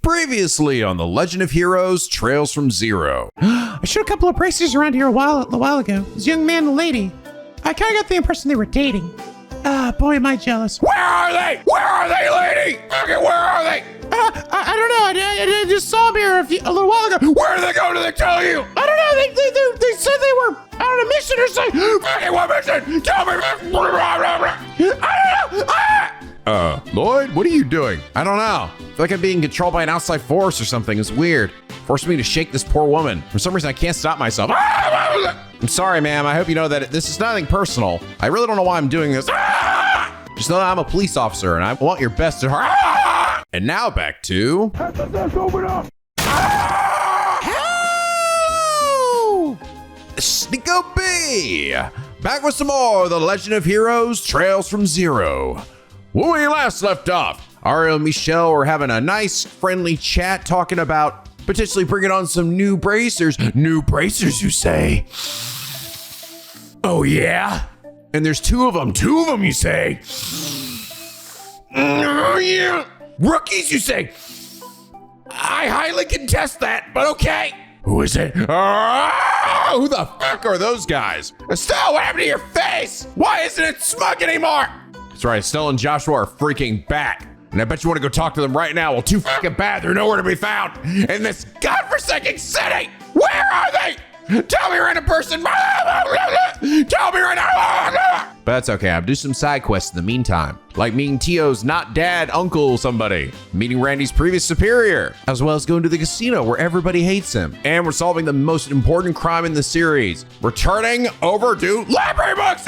Previously on The Legend of Heroes, Trails from Zero. I shot a couple of bracers around here a while ago. This young man and lady. I kind of got the impression they were dating. Ah, boy, am I jealous. Where are they? Where are they, lady? Okay, where are they? I don't know. I just saw them here a little while ago. Where did they go? Did they tell you? I don't know. They said they were on a mission or something. Okay, what mission? Tell me. I don't know. Lloyd, what are you doing? I don't know. I feel like I'm being controlled by an outside force or something. It's weird. Forcing me to shake this poor woman. For some reason, I can't stop myself. I'm sorry, ma'am. I hope you know that this is nothing personal. I really don't know why I'm doing this. Just know that I'm a police officer and I want your best to her. And now back to... Open up. NicoB! Back with some more of The Legend of Heroes, Trails from Zero. When we last left off, Ario and Michelle were having a nice, friendly chat talking about potentially bringing on some new bracers. New bracers, you say? Oh, yeah? And there's two of them, you say? Oh, yeah. Rookies, you say? I highly contest that, but okay. Who is it? Who the fuck are those guys? Estelle, what happened to your face? Why isn't it smug anymore? That's right, Estelle and Joshua are freaking back. And I bet you want to go talk to them right now. Well, too fucking bad. They're nowhere to be found in this godforsaken city. Where are they? Tell me, random person. Tell me right now. But that's okay. I'll do some side quests in the meantime. Like meeting Tio's not dad, uncle, somebody. Meeting Randy's previous superior. As well as going to the casino where everybody hates him. And we're solving the most important crime in the series. Returning overdue library books.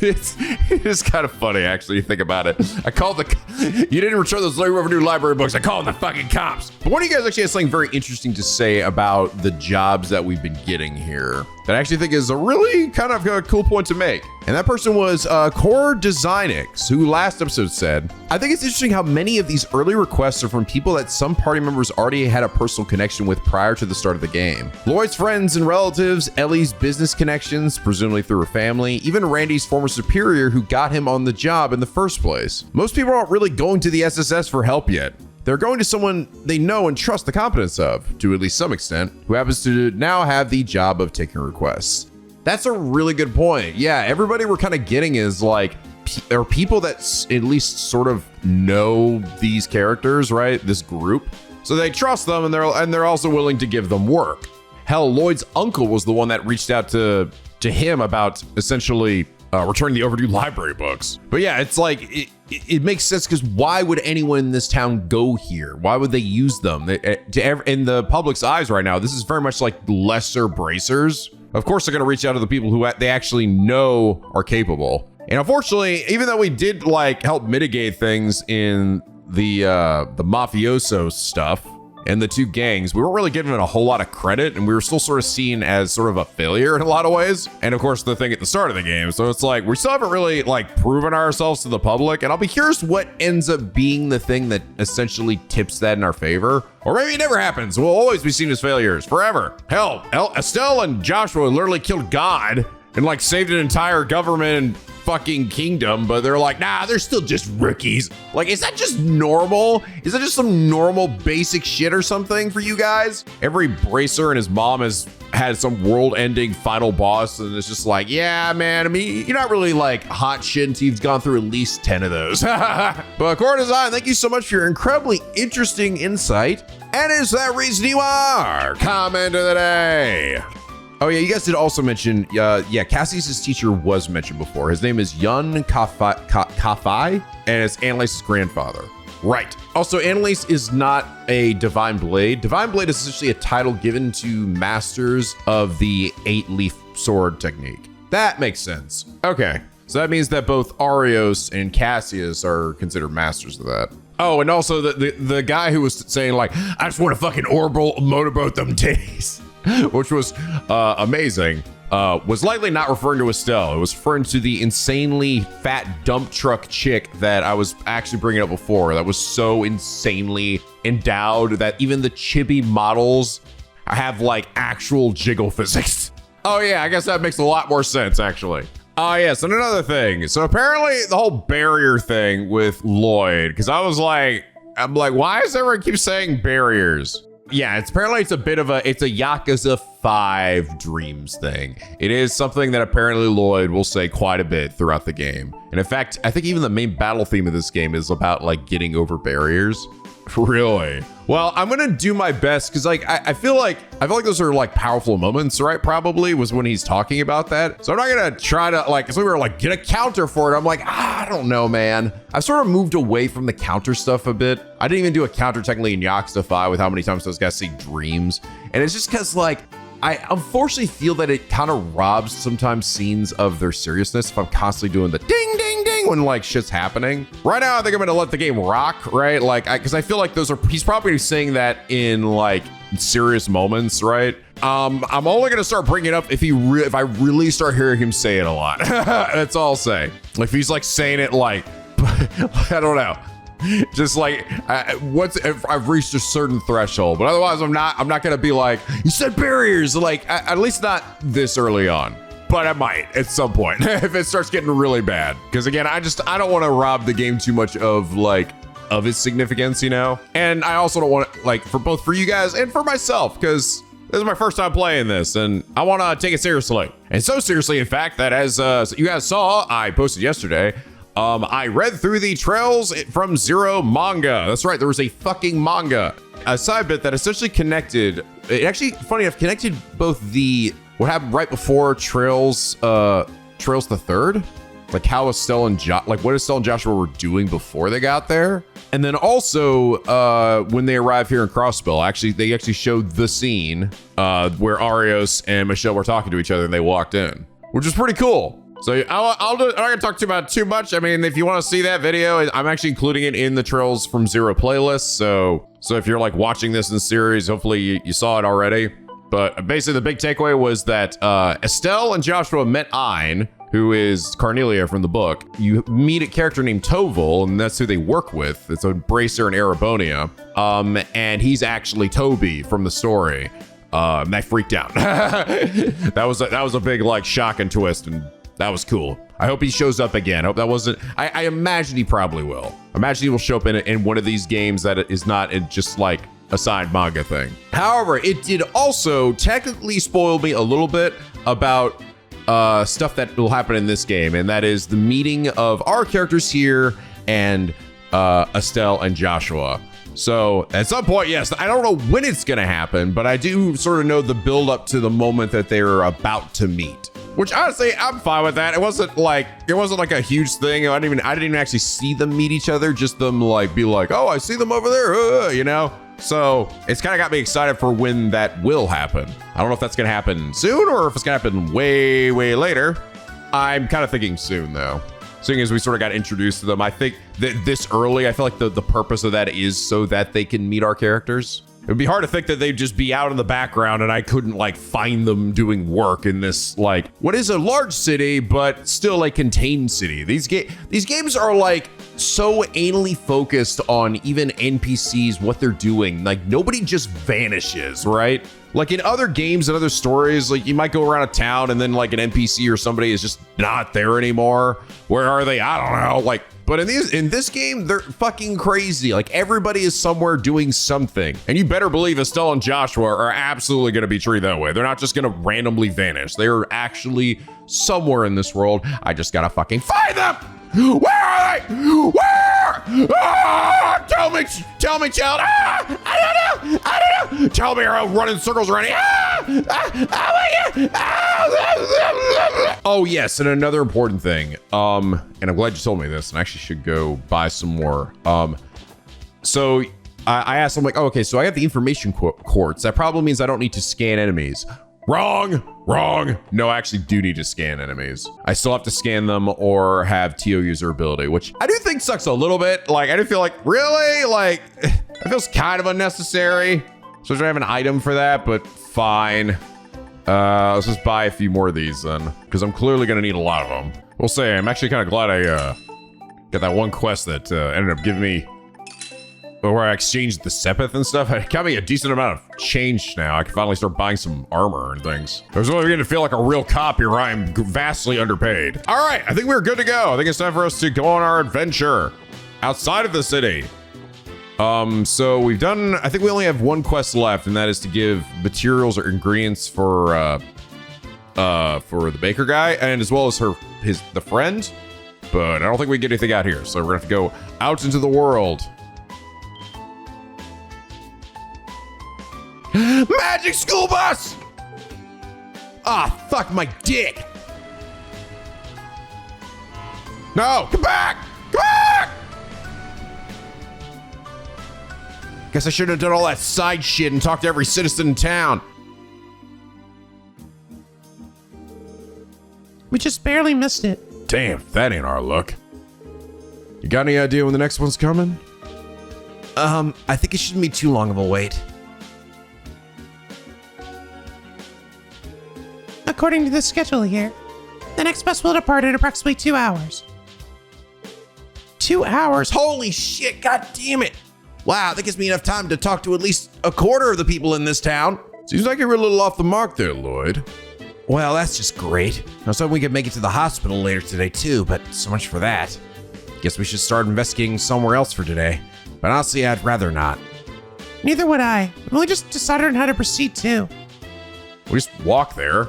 It's kind of funny, actually, you think about it. You didn't return those overdue library books. I called the fucking cops. But one of you guys actually has something very interesting to say about the jobs that we've been getting here that I actually think is a really kind of a cool point to make. And that person was Core Designix, who last episode said, I think it's interesting how many of these early requests are from people that some party members already had a personal connection with prior to the start of the game. Lloyd's friends and relatives, Ellie's business connections, presumably through her family, even Randy's former superior who got him on the job in the first place. Most people aren't really going to the SSS for help yet. They're going to someone they know and trust the competence of, to at least some extent, who happens to now have the job of taking requests. That's a really good point. Yeah, everybody we're kind of getting is like, there are people that at least sort of know these characters, right? This group. So they trust them and they're also willing to give them work. Hell, Lloyd's uncle was the one that reached out to him about essentially returning the overdue library books. But yeah, it's like, it makes sense because why would anyone in this town go here? Why would they use them? In the public's eyes right now, this is very much like lesser bracers. Of course, they're going to reach out to the people who they actually know are capable. And unfortunately, even though we did like help mitigate things in the mafioso stuff and the two gangs, we weren't really given it a whole lot of credit, and we were still sort of seen as sort of a failure in a lot of ways. And of course, the thing at the start of the game. So it's like, we still haven't really like proven ourselves to the public. And I'll be curious what ends up being the thing that essentially tips that in our favor. Or maybe it never happens. We'll always be seen as failures forever. Hell, Estelle and Joshua literally killed God and like saved an entire government and fucking kingdom, but they're like, nah, they're still just rookies. Like, is that just normal? Is that just some normal basic shit or something for you guys? Every bracer and his mom has had some world-ending final boss, and it's just like, yeah, man, I mean, you're not really like hot shit until you've gone through at least 10 of those. But Core Design, thank you so much for your incredibly interesting insight. And is that reason you are comment of the day? Oh yeah, you guys did also mention, Cassie's teacher was mentioned before. His name is Yun Kafai, and it's Annalise's grandfather. Right. Also, Annalise is not a Divine Blade. Divine Blade is essentially a title given to masters of the 8-leaf sword technique. That makes sense. Okay, so that means that both Arios and Cassius are considered masters of that. Oh, and also the guy who was saying like, I just want to fucking orbital motorboat them titties. Which was amazing, was likely not referring to Estelle. It was referring to the insanely fat dump truck chick that I was actually bringing up before. That was so insanely endowed that even the chibi models have like actual jiggle physics. Oh yeah, I guess that makes a lot more sense actually. Oh yes, and another thing. So apparently the whole barrier thing with Lloyd, because I was like, I'm like, why does everyone keep saying barriers? Yeah, apparently it's a Yakuza 5 dreams thing. It is something that apparently Lloyd will say quite a bit throughout the game. And in fact, I think even the main battle theme of this game is about like getting over barriers. Really? Well, I'm gonna do my best because like I feel like those are like powerful moments, right? Probably was when he's talking about that. So I'm not gonna try to like, so we were like, get a counter for it. I'm like, I don't know, man. I've sort of moved away from the counter stuff a bit. I didn't even do a counter technically in Yakuza 5 with how many times those guys say dreams. And it's just because like, I unfortunately feel that it kind of robs sometimes scenes of their seriousness if I'm constantly doing the ding, ding, ding when like shit's happening. Right now, I think I'm gonna let the game rock, right? Like, because I feel like he's probably saying that in like serious moments, right? I'm only gonna start bringing it up if I really start hearing him say it a lot. That's all I'll say. Like if he's like saying it like, I don't know. Just like if I've reached a certain threshold, but otherwise I'm not gonna be like, you said barriers, like at least not this early on, but I might at some point if it starts getting really bad. Because again, I don't want to rob the game too much of its significance, you know. And I also don't want to like for you guys and for myself, because this is my first time playing this and I want to take it seriously, and so seriously in fact that as you guys saw, I posted yesterday. I read through the Trails from Zero manga. That's right, there was a fucking manga. A side bit that essentially connected, it actually, funny enough, connected both what happened right before Trails the Third, like how Estelle and what Estelle and Joshua were doing before they got there. And then also, when they arrived here in Crossbell, they actually showed the scene where Arios and Michelle were talking to each other and they walked in, which is pretty cool. So I'm not gonna talk about too much. I mean, if you want to see that video, I'm actually including it in the Trails from Zero playlist. So if you're like watching this in series, hopefully you saw it already. But basically the big takeaway was that Estelle and Joshua met Ein, who is Carnelia from the book. You meet a character named Toval, and that's who they work with. It's a bracer in Arabonia. And he's actually Toby from the story. And I freaked out. that was a big like shock and twist, and that was cool. I hope he shows up again. I hope that wasn't, I imagine he probably will. I imagine he will show up in one of these games that is not just like a side manga thing. However, it did also technically spoil me a little bit about stuff that will happen in this game, and that is the meeting of our characters here and Estelle and Joshua. So at some point, yes, I don't know when it's gonna happen, but I do sort of know the build up to the moment that they're about to meet. Which honestly, I'm fine with that. It wasn't like a huge thing. I didn't even actually see them meet each other. Just them like be like, oh, I see them over there, you know. So it's kind of got me excited for when that will happen. I don't know if that's gonna happen soon or if it's gonna happen way, way later. I'm kind of thinking soon though. Seeing as we sort of got introduced to them, I think that this early, I feel like the purpose of that is so that they can meet our characters. It would be hard to think that they'd just be out in the background and I couldn't like find them doing work in this like what is a large city but still a contained city. These games are like so anally focused on even NPCs, what they're doing. Like nobody just vanishes, right? Like in other games and other stories, like you might go around a town and then like an NPC or somebody is just not there anymore. Where are they? I don't know. Like, but in this game, they're fucking crazy. Like everybody is somewhere doing something. And you better believe Estelle and Joshua are absolutely going to be treated that way. They're not just going to randomly vanish. They are actually somewhere in this world. I just got to fucking find them. Where are they? Where? Ah, tell me, child. Ah, I don't know. Tell me, or I'll run in circles around here. Oh yes, and another important thing. And I'm glad you told me this. And I actually should go buy some more. So I asked him like, oh, okay, so I have the information quartz. That probably means I don't need to scan enemies. Wrong. No, I actually do need to scan enemies. I still have to scan them or have Tio use their ability, which I do think sucks a little bit. Like, I do feel like, really? Like, it feels kind of unnecessary. So I have an item for that, but fine. Let's just buy a few more of these then, because I'm clearly gonna need a lot of them. We'll say, I'm actually kind of glad I got that one quest that ended up giving me where I exchanged the Sepith and stuff. It got me a decent amount of change now. I can finally start buying some armor and things. I was really beginning to feel like a real cop here. I am vastly underpaid. All right, I think we're good to go. I think it's time for us to go on our adventure outside of the city. So we've done, I think we only have one quest left, and that is to give materials or ingredients for the baker guy, and as well as the friend. But I don't think we get anything out here, so we're gonna have to go out into the world. Magic school bus! Ah, fuck my dick! No, come back! Come back! Guess I should have done all that side shit and talked to every citizen in town. We just barely missed it. Damn, that ain't our luck. You got any idea when the next one's coming? I think it shouldn't be too long of a wait. According to the schedule here, the next bus will depart in approximately 2 hours. 2 hours? Holy shit, god damn it. Wow, that gives me enough time to talk to at least a quarter of the people in this town. Seems like you're a little off the mark there, Lloyd. Well, that's just great. I was hoping we could make it to the hospital later today too, but so much for that. Guess we should start investigating somewhere else for today. But honestly, I'd rather not. Neither would I. We've only just decided on how to proceed too. We just walk there.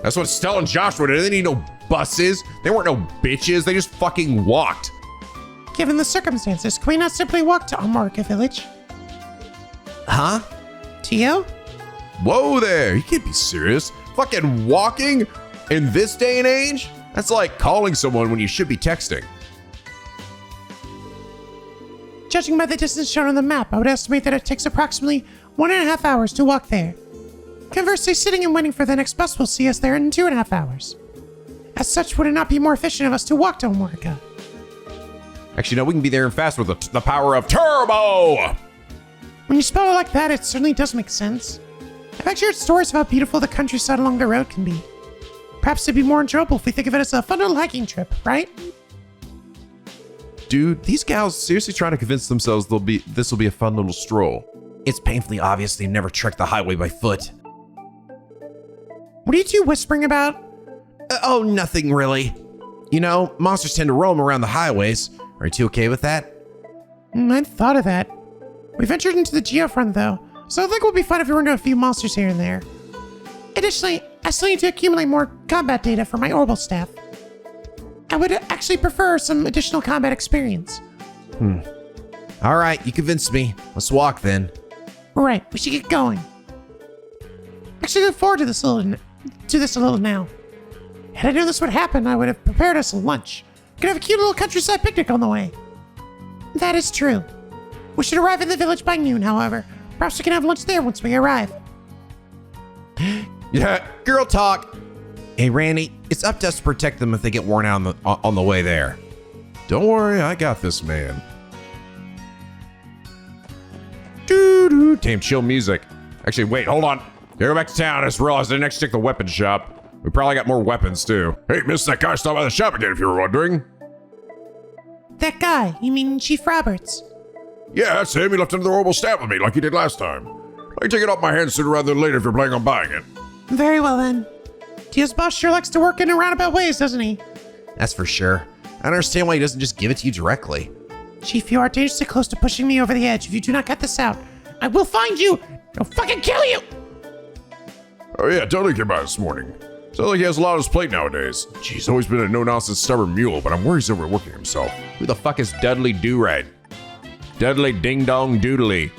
That's what Stella and Joshua did. They didn't need no buses. They weren't no bitches. They just fucking walked. Given the circumstances, can we not simply walk to Omorica Village? Huh? Tio? Whoa there. You can't be serious. Fucking walking in this day and age? That's like calling someone when you should be texting. Judging by the distance shown on the map, I would estimate that it takes approximately 1.5 hours to walk there. Conversely, sitting and waiting for the next bus will see us there in 2.5 hours. As such, would it not be more efficient of us to walk to Omorica? Actually, no, we can be there and fast with the power of turbo. When you spell it like that, it certainly does make sense. I've actually heard stories of how beautiful the countryside along the road can be. Perhaps it'd be more enjoyable if we think of it as a fun little hiking trip, right? Dude, these gals seriously trying to convince themselves this will be a fun little stroll. It's painfully obvious they've never trekked the highway by foot. What are you two whispering about? Oh, nothing really. You know, monsters tend to roam around the highways. Are you two okay with that? I'd thought of that. We ventured into the geofront though, so I think we'll be fine if we run into a few monsters here and there. Additionally, I still need to accumulate more combat data for my orbital staff. I would actually prefer some additional combat experience. All right, you convinced me. Let's walk then. Right, we should get going. Actually, look forward to this a little now. Had I known this would happen, I would have prepared us a lunch. We could have a cute little countryside picnic on the way. That is true. We should arrive in the village by noon, however. Perhaps we can have lunch there once we arrive. Yeah, girl talk. Hey, Randy, it's up to us to protect them if they get worn out on the way there. Don't worry, I got this, man. Damn chill music. Actually, wait, hold on. Gotta go back to town. I just realized I didn't actually check the weapon shop. We probably got more weapons, too. Hey, miss, that guy stopped by the shop again, if you were wondering. That guy, you mean Chief Roberts? Yeah, that's him. He left another orbital stamp with me, like he did last time. I can take it off my hands sooner rather than later if you're planning on buying it. Very well, then. Tio's boss sure likes to work in roundabout ways, doesn't he? That's for sure. I don't understand why he doesn't just give it to you directly. Chief, you are dangerously close to pushing me over the edge. If you do not get this out, I will find you! I'll fucking kill you! Oh yeah, Dudley came by this morning. Sounds like he has a lot on his plate nowadays. He's always been a no-nonsense stubborn mule, but I'm worried he's overworking himself. Who the fuck is Dudley Do-Right? Dudley Ding-Dong Doodly.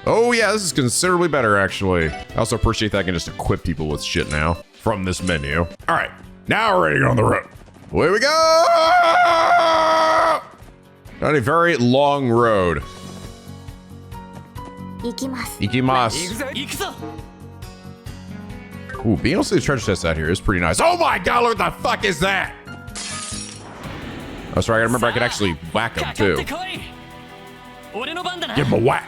Oh yeah, this is considerably better, actually. I also appreciate that I can just equip people with shit now from this menu. All right, now we're ready to get on the road. Away we go! On a very long road. Ikimasu. Ooh, being able to see the treasure chest out here is pretty nice. Oh my god, what the fuck is that? Oh, sorry, I remember I could actually whack him too. Give him a whack.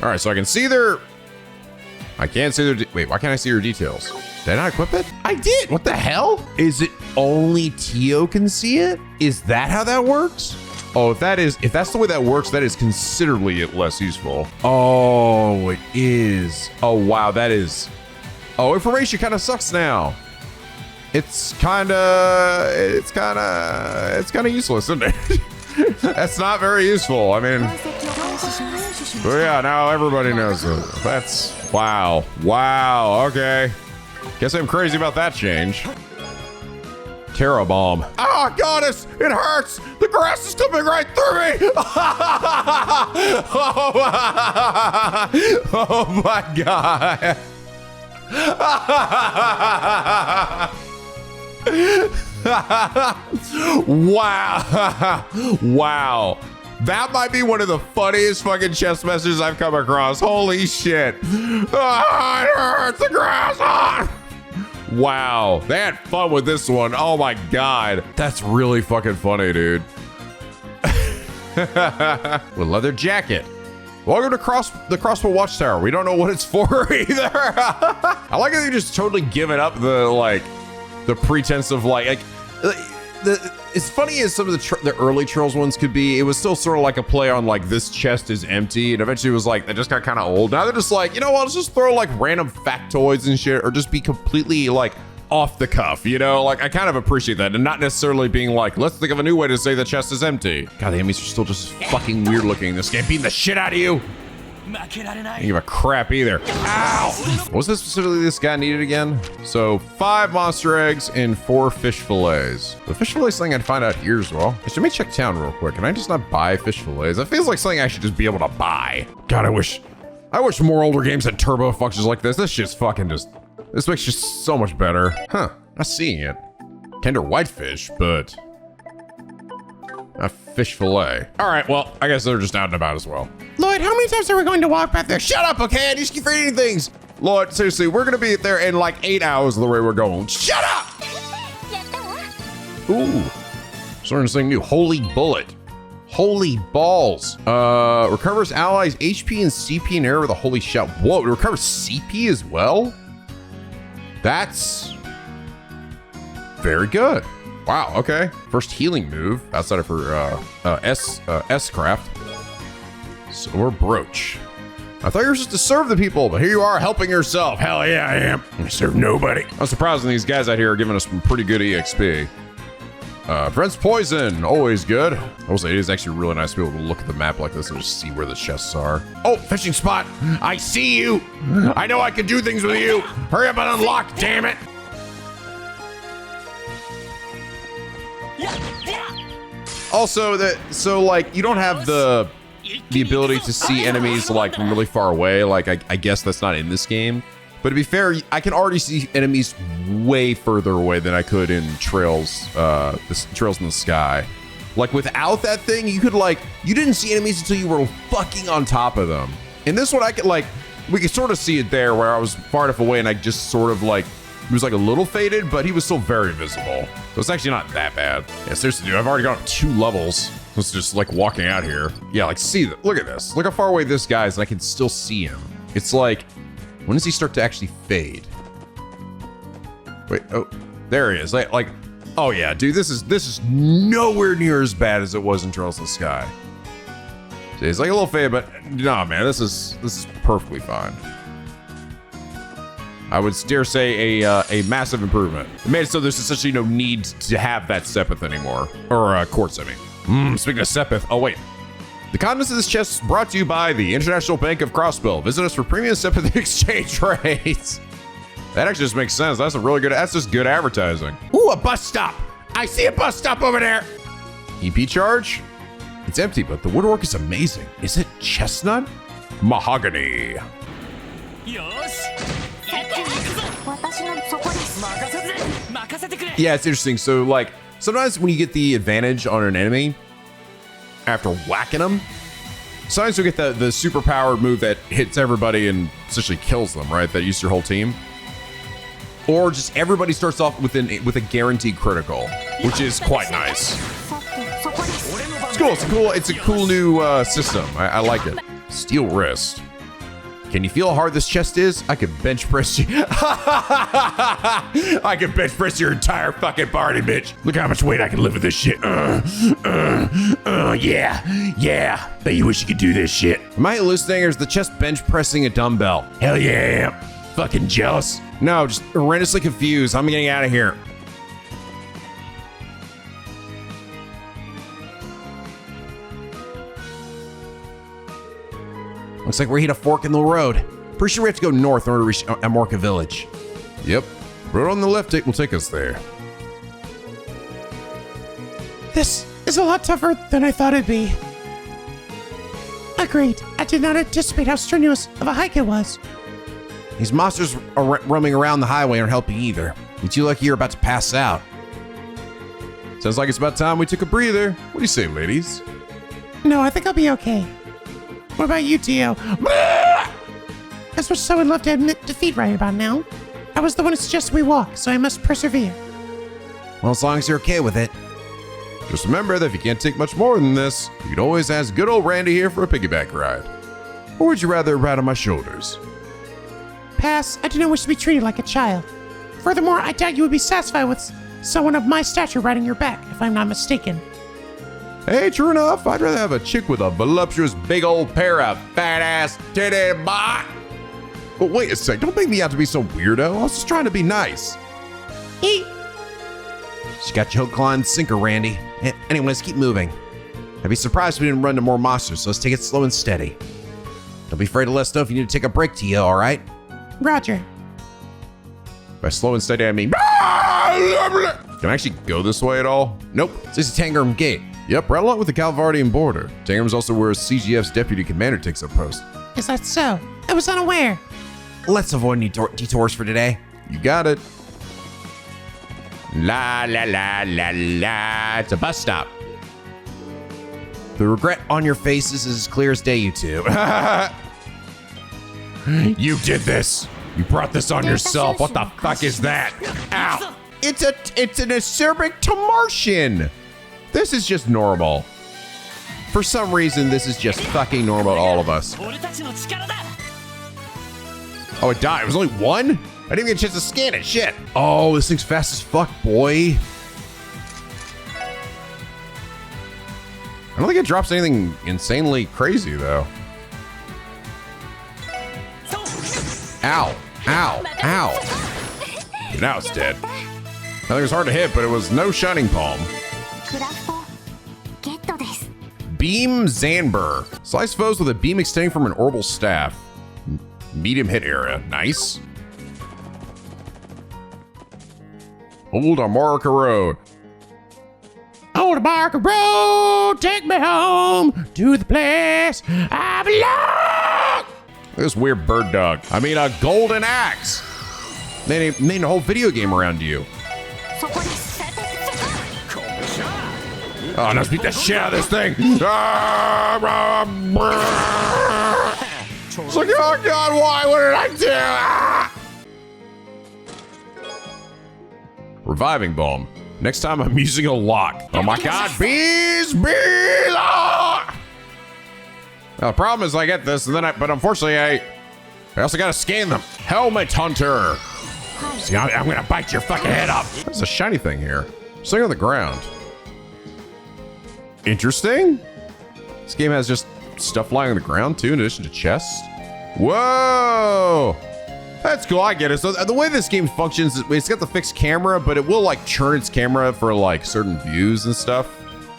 All right, so I can see their... I can't see their... Wait, why can't I see your details? Did I not equip it? I did. What the hell? Is it only Tio can see it? Is that how that works? Oh, if that's the way that works, that is considerably less useful. Oh, it is. Oh, wow, that is... Oh, information kind of sucks now. It's kind of useless, isn't it? That's not very useful. I mean, well, yeah, now everybody knows it. That's, wow. Wow, okay. Guess I'm crazy about that change. Terra bomb. Oh, goddess, it hurts. The grass is coming right through me. Oh my God. Wow. Wow. That might be one of the funniest fucking chess messages I've come across. Holy shit. Oh, it hurts. The grass. Oh. Wow. They had fun with this one. Oh my God. That's really fucking funny, dude. With leather jacket. Welcome to the Crossbell Watchtower. We don't know what it's for either. I like how they just totally given up the pretense of it's funny as some of the early Trails ones could be. It was still sort of like a play on like this chest is empty, and eventually it was like they just got kind of old. Now they're just like, you know what? Let's just throw like random factoids and shit, or just be completely like off the cuff. You know, like I kind of appreciate that, and not necessarily being like, let's think of a new way to say the chest is empty. God, the enemies are still just fucking weird looking in this game, beating the shit out of you. I don't give a crap either. Ow! What was this specifically this guy needed again? So 5 monster eggs and 4 fish fillets. The fish fillets thing I'd find out here as well. Let me check town real quick. Can I just not buy fish fillets? That feels like something I should just be able to buy. God, I wish more older games had turbo functions like this. This shit's fucking this makes just so much better. Huh, not seeing it. Tender whitefish, but a fish fillet. All right, well, I guess they're just out and about as well. Lloyd, how many times are we going to walk back there? Shut up, okay? I just keep reading things. Lloyd, seriously, we're gonna be there in like 8 hours the way we're going. Shut up! Ooh, starting something new. Holy bullet. Holy balls. Recovers allies HP and CP in air with a holy shout. Whoa, it recovers CP as well? That's very good. Wow, okay. First healing move outside of her S-craft. Or brooch. I thought you were just to serve the people, but here you are helping yourself. Hell yeah, I am. I serve nobody. I'm surprised these guys out here are giving us some pretty good EXP. Prevents poison, always good. I will say it is actually really nice to be able to look at the map like this and just see where the chests are. Oh, fishing spot. I see you. I know I can do things with you. Hurry up and unlock, damn it. Also, you don't have the ability to see enemies like from really far away. Like I guess that's not in this game. But to be fair, I can already see enemies way further away than I could in Trails, Trails in the Sky. Like without that thing, you didn't see enemies until you were fucking on top of them. In this one, we could sort of see it there where I was far enough away and I just sort of he was like a little faded, but he was still very visible. So it's actually not that bad. Yeah, seriously, dude, I've already gone up 2 levels. It's just like walking out here. Yeah, like see, look at this. Look how far away this guy is and I can still see him. It's like, when does he start to actually fade? Wait, oh, there he is. Like, oh yeah, dude, this is nowhere near as bad as it was in Trails in the Sky. See, it's like a little fade, but no, man, this is perfectly fine. I would dare say a massive improvement. It made it so there's essentially no need to have that Sepith anymore. Or quartz, I mean. Speaking of Sepith, oh wait. The contents of this chest is brought to you by the International Bank of Crossbell. Visit us for premium Sepith exchange rates. That actually just makes sense. That's just good advertising. Ooh, a bus stop. I see a bus stop over there. EP charge? It's empty, but the woodwork is amazing. Is it chestnut? Mahogany. Yeah, it's interesting. So like sometimes when you get the advantage on an enemy after whacking them, sometimes you get the super powered move that hits everybody and essentially kills them, right? That uses your whole team. Or just everybody starts off with a guaranteed critical, which is quite nice. It's cool. It's a cool new system. I like it. Steel wrist. Can you feel how hard this chest is? I could bench press you. I could bench press your entire fucking party, bitch. Look how much weight I can lift with this shit. Yeah. Bet you wish you could do this shit. Am I hallucinating or is the chest bench pressing a dumbbell? Hell yeah. Fucking jealous. No, just horrendously confused. I'm getting out of here. Looks like we hit a fork in the road. Pretty sure we have to go north in order to reach Amorca Village. Yep. Road on the left will take us there. This is a lot tougher than I thought it'd be. Agreed. I did not anticipate how strenuous of a hike it was. These monsters roaming around the highway aren't helping either. You two lucky you're about to pass out. Sounds like it's about time we took a breather. What do you say, ladies? No, I think I'll be okay. What about you, Tio? As much as I would love to admit defeat right about now, I was the one who suggested we walk, so I must persevere. Well, as long as you're okay with it. Just remember that if you can't take much more than this, you can always ask good old Randy here for a piggyback ride. Or would you rather ride on my shoulders? Pass, I do not wish to be treated like a child. Furthermore, I doubt you would be satisfied with someone of my stature riding your back, if I'm not mistaken. Hey, true enough, I'd rather have a chick with a voluptuous big old pair of fat ass titty bot. But wait a sec, don't make me out to be so weirdo. I was just trying to be nice. Eat. She got you hook, line, sinker, Randy. Anyway, let's keep moving. I'd be surprised if we didn't run into more monsters, so let's take it slow and steady. Don't be afraid to let us know if you need to take a break, Tio, all right? Roger. By slow and steady, I mean... Can I actually go this way at all? Nope. This is Tangram Gate. Yep, right along with the Calvardian border. Tangram's also where CGF's deputy commander takes up post. Is that so? I was unaware. Let's avoid any detours for today. You got it. La la la la la. It's a bus stop. The regret on your faces is as clear as day, you two. You did this. You brought this on yourself. What the fuck is that? Ow. It's an acerbic to Martian. This is just normal. For some reason, this is just fucking normal to all of us. Oh, it died. It was only one? I didn't get a chance to scan it. Shit. Oh, this thing's fast as fuck, boy. I don't think it drops anything insanely crazy, though. Ow. Ow. Ow. Now it's dead. I think it was hard to hit, but it was no shining palm. Beam Zanber. Slice foes with a beam extending from an orbital staff. Medium hit area. Nice. Old Amarca Road. Old Amarca Road, take me home to the place I belong. Look at this weird bird dog. I mean, a golden axe. They made a whole video game around you. Oh, now beat the shit out of this thing. It's like, oh God, why? What did I do? Reviving Balm. Next time I'm using a lock. Oh my God, bees! Oh! Now, the problem is I get this, and then but unfortunately I also gotta scan them. Helmet Hunter. See, I'm gonna bite your fucking head off. There's a shiny thing here. Something on the ground. Interesting. This game has just stuff lying on the ground too, in addition to chests. Whoa! That's cool, I get it. So the way this game functions, it's got the fixed camera, but it will like churn its camera for like certain views and stuff,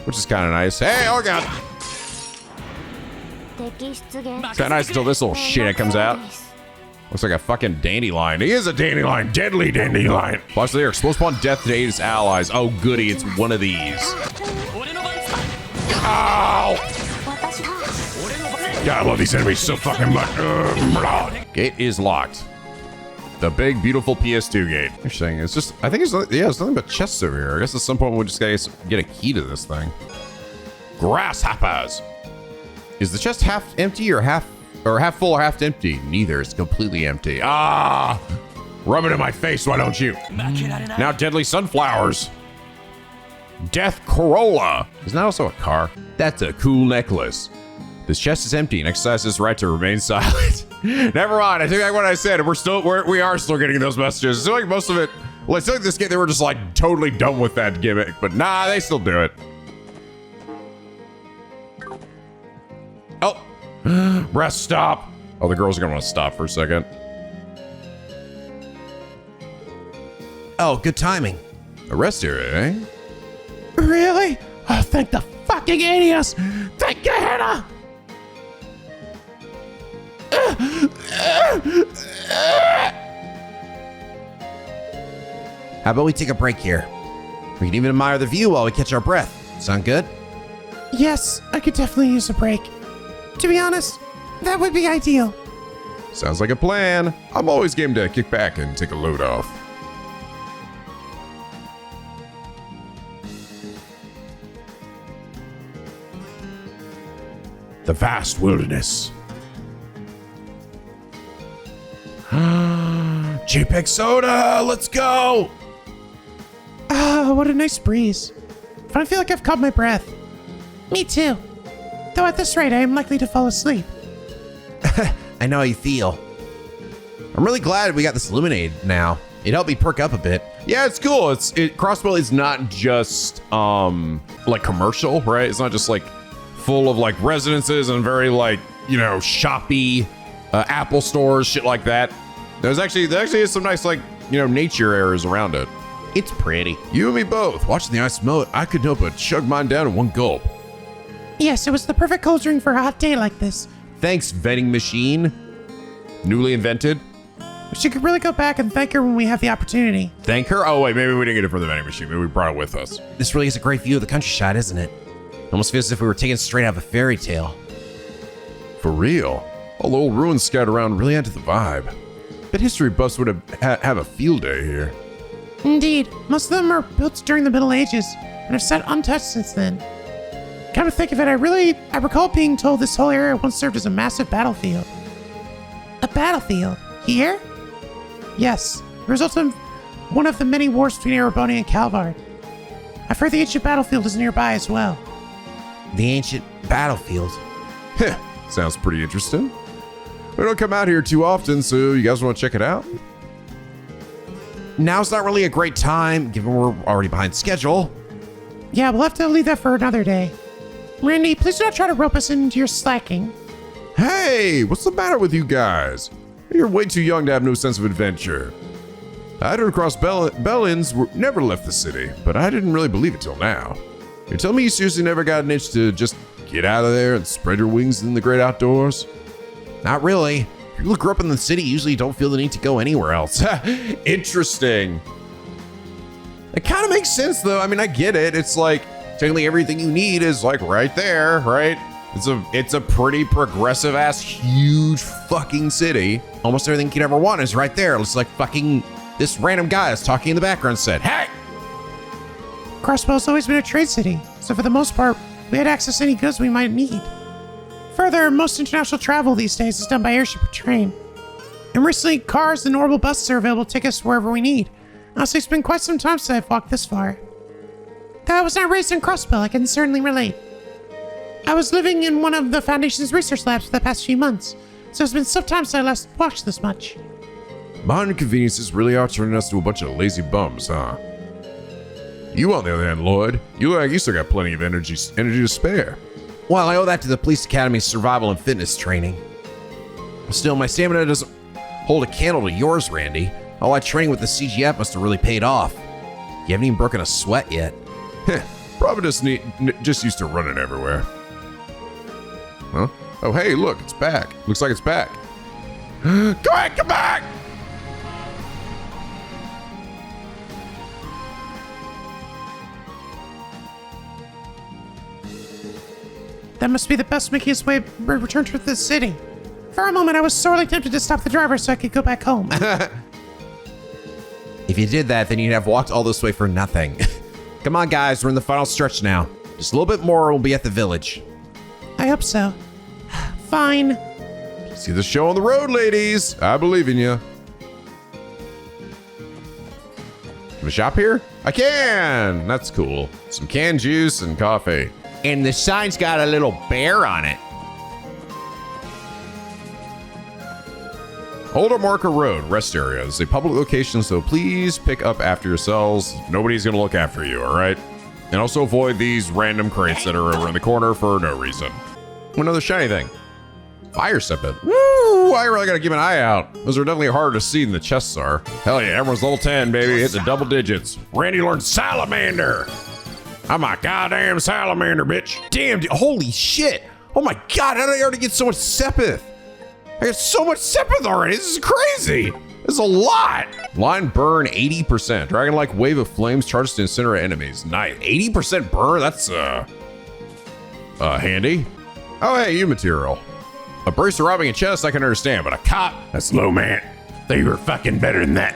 which is kind of nice. Hey, oh God! It's kind of nice until this little shit comes out. Looks like a fucking dandelion. He is a dandelion, deadly dandelion. Watch there, explosive upon death to aid its allies. Oh goody, it's one of these. Ow! God, I love these enemies so fucking much. Gate is locked. The big, beautiful PS2 gate. Interesting. It's just, I think it's, yeah, there's nothing but chests over here. I guess at some point we'll just gotta get a key to this thing. Grasshoppers. Is the chest half empty or half full or half empty? Neither. It's completely empty. Ah! Rub it in my face, why don't you? Now deadly sunflowers. Death Corolla. Isn't that also a car? That's a cool necklace. This chest is empty and exercises his right to remain silent. Never mind, I take back what I said. We are still getting those messages. I feel like most of it, well, I feel like this game, they were just like totally done with that gimmick, but nah, they still do it. Oh, rest stop. Oh, the girls are gonna want to stop for a second. Oh, good timing. A rest area, eh? Really? Oh, thank the fucking idiots! Thank Gehenna! How about we take a break here? We can even admire the view while we catch our breath. Sound good? Yes, I could definitely use a break. To be honest, that would be ideal. Sounds like a plan. I'm always game to kick back and take a load off. The vast wilderness. JPEG soda, let's go! Ah, what a nice breeze. But I feel like I've caught my breath. Me too. Though at this rate, I am likely to fall asleep. I know how you feel. I'm really glad we got this illuminated now. It helped me perk up a bit. Yeah, it's cool. Crossbell is not just like commercial, right? It's not just like full of like residences and very like, you know, shoppy Apple stores, shit like that. There actually is some nice like, you know, nature areas around it. It's pretty. You and me both. Watching the ice melt, I couldn't help but chug mine down in one gulp. Yes, it was the perfect cold drink for a hot day like this. Thanks, vending machine. Newly invented. We should really go back and thank her when we have the opportunity. Thank her? Oh, wait, maybe we didn't get it for the vending machine. Maybe we brought it with us. This really is a great view of the countryside, isn't it? Almost feels as if we were taken straight out of a fairy tale. For real. All the old ruins scattered around really add to the vibe. Bet history buffs would have a field day here. Indeed, most of them are built during the Middle Ages and have sat untouched since then. Come to think of it, I recall being told this whole area once served as a massive battlefield. A battlefield? Here? Yes, the result of one of the many wars between Ereboni and Calvard. I've heard the ancient battlefield is nearby as well. The ancient battlefield. Heh, sounds pretty interesting. We don't come out here too often, so you guys want to check it out? Now's not really a great time, given we're already behind schedule. Yeah, we'll have to leave that for another day. Randy, please do not try to rope us into your slacking. Hey, what's the matter with you guys? You're way too young to have no sense of adventure. I heard Crossbellins never left the city, but I didn't really believe it till now. You tell me you seriously never got an itch to just get out of there and spread your wings in the great outdoors? Not really. People who grew up in the city usually don't feel the need to go anywhere else. Interesting. It kind of makes sense though. I mean, I get it. It's like technically everything you need is like right there, right? It's a pretty progressive ass huge fucking city. Almost everything you could ever want is right there. It's like fucking this random guy is talking in the background said, "Hey!" Crossbell's always been a trade city, so for the most part, we had access to any goods we might need. Further, most international travel these days is done by airship or train. And recently, cars and orbital buses are available to take us wherever we need. Honestly, it's been quite some time since I've walked this far. Though I was not raised in Crossbell, I can certainly relate. I was living in one of the Foundation's research labs for the past few months, so it's been some time since I last watched this much. Modern conveniences really are turning us to a bunch of lazy bums, huh? You, on the other hand, Lloyd, you still got plenty of energy to spare. Well, I owe that to the police academy's survival and fitness training. Still, my stamina doesn't hold a candle to yours, Randy. All that training with the CGF must have really paid off. You haven't even broken a sweat yet. Heh, probably just used to running everywhere. Huh? Oh, hey, look, it's back. Looks like it's back. Go ahead, come back! That must be the best making his way return to the city. For a moment, I was sorely tempted to stop the driver so I could go back home. If you did that, then you'd have walked all this way for nothing. Come on, guys, we're in the final stretch now. Just a little bit more, we'll be at the village. I hope so. Fine. See the show on the road, ladies. I believe in you. Can I shop here? I can. That's cool. Some canned juice and coffee. And the sign's got a little bear on it. Older Marker Road, rest area, is a public location, so please pick up after yourselves. Nobody's gonna look after you, all right? And also avoid these random crates that are over in the corner for no reason. Another shiny thing. Fire sepet. Woo! I really gotta keep an eye out. Those are definitely harder to see than the chests are. Hell yeah, everyone's level 10, baby. Hit the double digits. Randy learned Salamander. I'm a goddamn salamander, bitch. Damn, dude, holy shit. Oh my god, how did I already get so much sepith? I got so much Sepith already. This is crazy. This is a lot. Line burn 80%. Dragon-like wave of flames charges to incinerate enemies. Nice. 80% burn? That's, handy. Oh, hey, you material. A bracer robbing a chest, I can understand, but a cop? That's low, man. They were fucking better than that.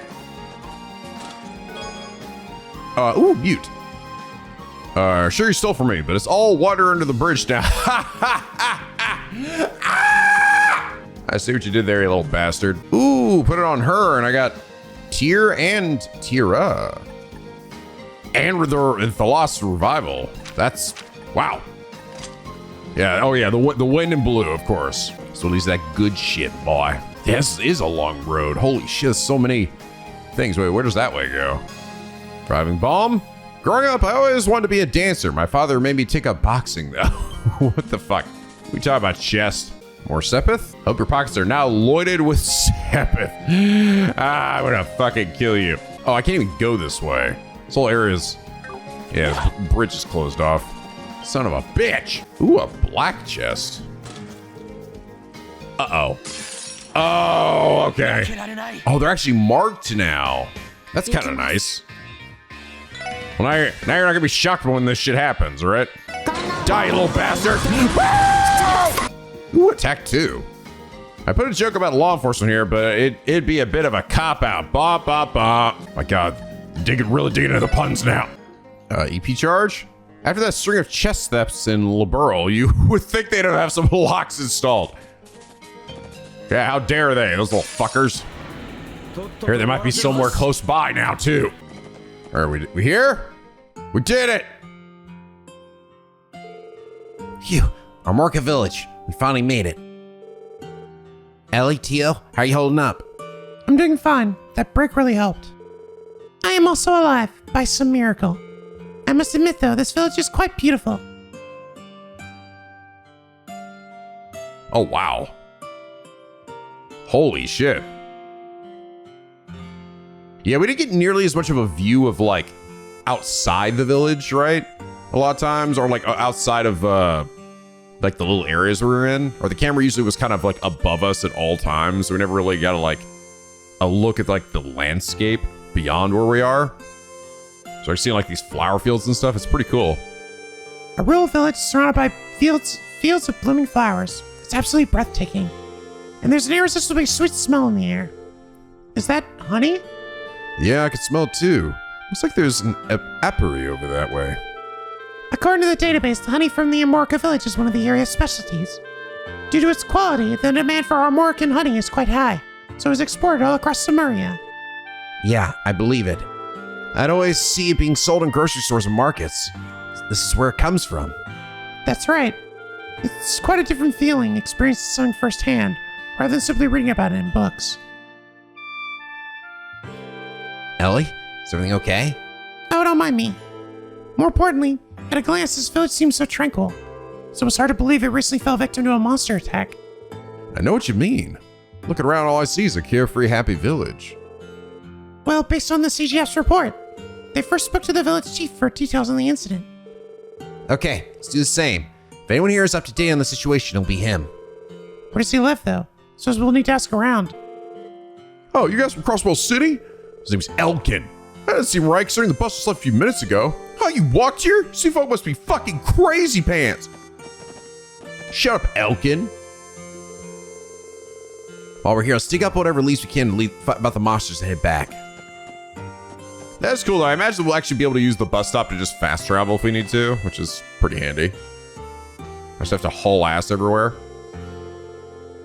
Ooh, mute. Sure you stole from me, but it's all water under the bridge now. I see what you did there, you little bastard. Ooh, put it on her, and I got Tyr and Tira. And the Lost Revival. That's, wow. Yeah, oh yeah, the wind and blue, of course. So at least that good shit, boy. This is a long road. Holy shit, so many things. Wait, where does that way go? Driving bomb? Growing up, I always wanted to be a dancer. My father made me take up boxing, though. What the fuck? We talk about chest. More Sepith? Hope your pockets are now loaded with Sepith. I'm gonna fucking kill you. Oh, I can't even go this way. This whole area's... yeah, the bridge is closed off. Son of a bitch. Ooh, a black chest. Uh-oh. Oh, okay. Oh, they're actually marked now. That's kind of nice. Well, now you're not gonna be shocked when this shit happens, all right? Die, you little bastard! Ooh, attack 2. I put a joke about law enforcement here, but it'd be a bit of a cop-out. Bah, bah, bah. My God, really digging into the puns now. EP charge? After that string of chest thefts in Liberal, you would think they'd have some locks installed. Yeah, how dare they, those little fuckers. Here, they might be somewhere close by now, too. Are we here? We did it! Phew, Armorca Village. We finally made it. Elie, Tio, how are you holding up? I'm doing fine. That break really helped. I am also alive, by some miracle. I must admit, though, this village is quite beautiful. Oh, wow. Holy shit. Yeah, we didn't get nearly as much of a view of, like, outside the village, right? A lot of times, or, like, outside of, like, the little areas we were in. Or the camera usually was kind of, like, above us at all times, so we never really got, like, a look at, like, the landscape beyond where we are. So I see, like, these flower fields and stuff. It's pretty cool. A rural village surrounded by fields of blooming flowers. It's absolutely breathtaking. And there's an irresistibly sweet smell in the air. Is that honey? Yeah, I can smell it too. Looks like there's an apiary over that way. According to the database, the honey from the Armorca village is one of the area's specialties. Due to its quality, the demand for Armorcan honey is quite high, so it is exported all across Samaria. Yeah, I believe it. I'd always see it being sold in grocery stores and markets. This is where it comes from. That's right. It's quite a different feeling experiencing something firsthand, rather than simply reading about it in books. Elie, is everything okay? Oh, don't mind me. More importantly, at a glance, this village seems so tranquil. So it's hard to believe it recently fell victim to a monster attack. I know what you mean. Looking around, all I see is a carefree, happy village. Well, based on the CGF's report, they first spoke to the village chief for details on the incident. Okay, let's do the same. If anyone here is up to date on the situation, it'll be him. Where does he live, though? So we'll need to ask around. Oh, you guys from Crossbell City? His name's Elkin. That doesn't seem right, considering the bus just left a few minutes ago. Oh, you walked here? See, folk must be fucking crazy pants. Shut up, Elkin. While we're here, let's dig up whatever leads we can to lead about the monsters and head back. That's cool, though. I imagine we'll actually be able to use the bus stop to just fast travel if we need to, which is pretty handy. I just have to haul ass everywhere.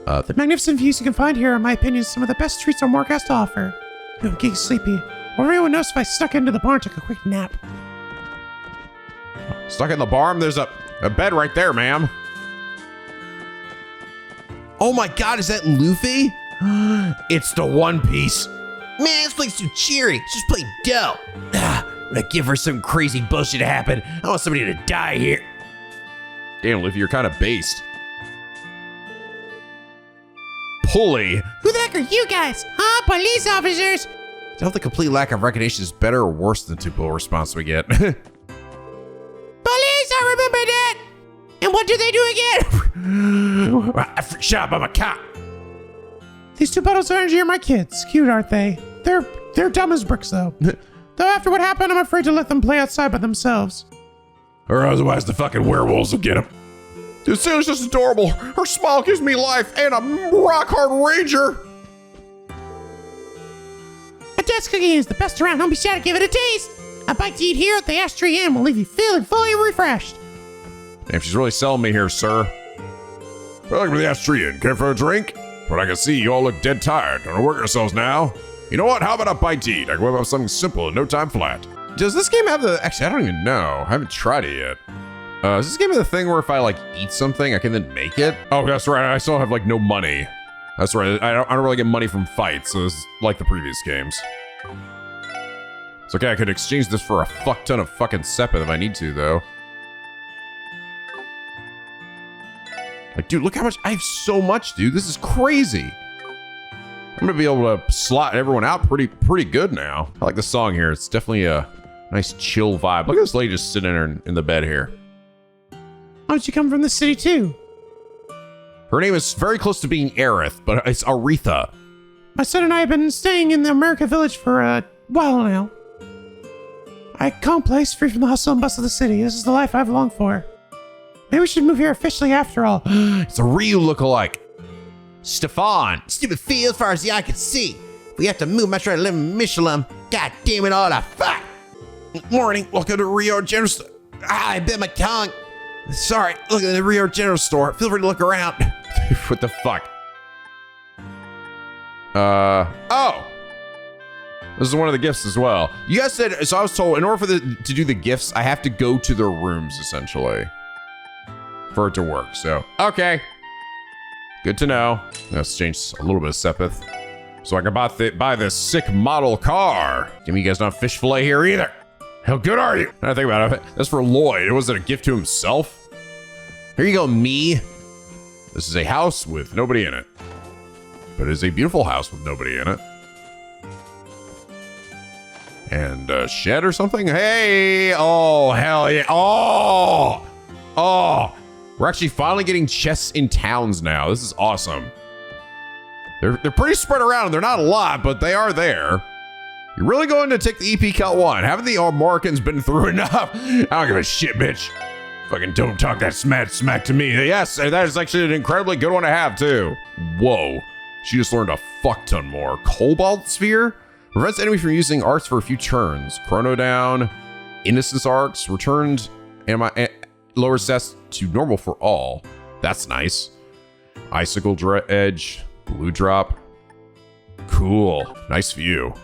The magnificent views you can find here are, in my opinion, some of the best treats our morgue has to offer. I'm getting sleepy. Or everyone knows if I snuck into the barn and took a quick nap. Stuck in the barn? There's a bed right there, ma'am. Oh my god, is that Luffy? It's the One Piece. Man, this place too cheery. Let's just play dough. I'm gonna give her some crazy bullshit to happen. I want somebody to die here. Damn, Luffy, you're kind of based. Pulley. Who the heck are you guys? Huh? Police officers? I don't think the complete lack of recognition is better or worse than the typical response we get. Police, I remember that! And what do they do again? Shut up, I'm a cop. These two bottles of energy are my kids. Cute, aren't they? They're dumb as bricks, though. Though after what happened, I'm afraid to let them play outside by themselves. Or otherwise the fucking werewolves will get them. Dude, Sally's just adorable. Her smile gives me life, and I'm a rock-hard ranger. My dad's cooking is the best around. Don't be shy to give it a taste. A bite to eat here at the Ashtray Inn will leave you feeling fully refreshed. Damn, she's really selling me here, sir. Welcome to the Azure. Care for a drink? But I can see you all look dead tired. Don't work yourselves now. You know what? How about a bite to eat? I can whip up something simple in no time flat. Does this game have the... Actually, I don't even know. I haven't tried it yet. Is this game have the thing where if I, like, eat something, I can then make it? Oh, that's right. I still have, like, no money. That's right. I don't really get money from fights, so it's like the previous games. It's okay. I could exchange this for a fuck ton of fucking Sepith if I need to, though. Like, dude, look how much... I have so much, dude. This is crazy. I'm gonna be able to slot everyone out pretty good now. I like the song here. It's definitely a nice chill vibe. Look at this lady just sitting there in the bed here. How did you come from the city, too? Her name is very close to being Aerith, but it's Aretha. My son and I have been staying in the America Village for a while now. I calm place, free from the hustle and bustle of the city. This is the life I've longed for. Maybe we should move here officially after all. It's a Ryu lookalike. Stefan. Stupid field as far as the eye can see. If we have to move, I try to live in Michelin. God damn it all, the fuck! Morning. Welcome to Rio General Store. I bit my tongue. Sorry, look at the Rio General Store. Feel free to look around. What the fuck? Oh. This is one of the gifts as well. You guys said, so I was told in order to do the gifts, I have to go to their rooms essentially for it to work. So, okay. Good to know. Let's exchange a little bit of Sepith so I can buy this sick model car. Give me, you guys not fish fillet here either. How good are you? I think about it. That's for Lloyd. Was it a gift to himself? Here you go, me. This is a house with nobody in it. But it is a beautiful house with nobody in it. And a shed or something? Hey! Oh, hell yeah. Oh! Oh! We're actually finally getting chests in towns now. This is awesome. They're pretty spread around. They're not a lot, but they are there. You're really going to take the EP Cut 1. Haven't the Americans been through enough? I don't give a shit, bitch. Fucking don't talk that smack to me. Yes, that is actually an incredibly good one to have, too. Whoa. She just learned a fuck ton more. Cobalt Sphere? Prevents enemy from using arcs for a few turns. Chrono down. Innocence arcs. Returned lower stats to normal for all. That's nice. Icicle edge. Blue drop. Cool. Nice view.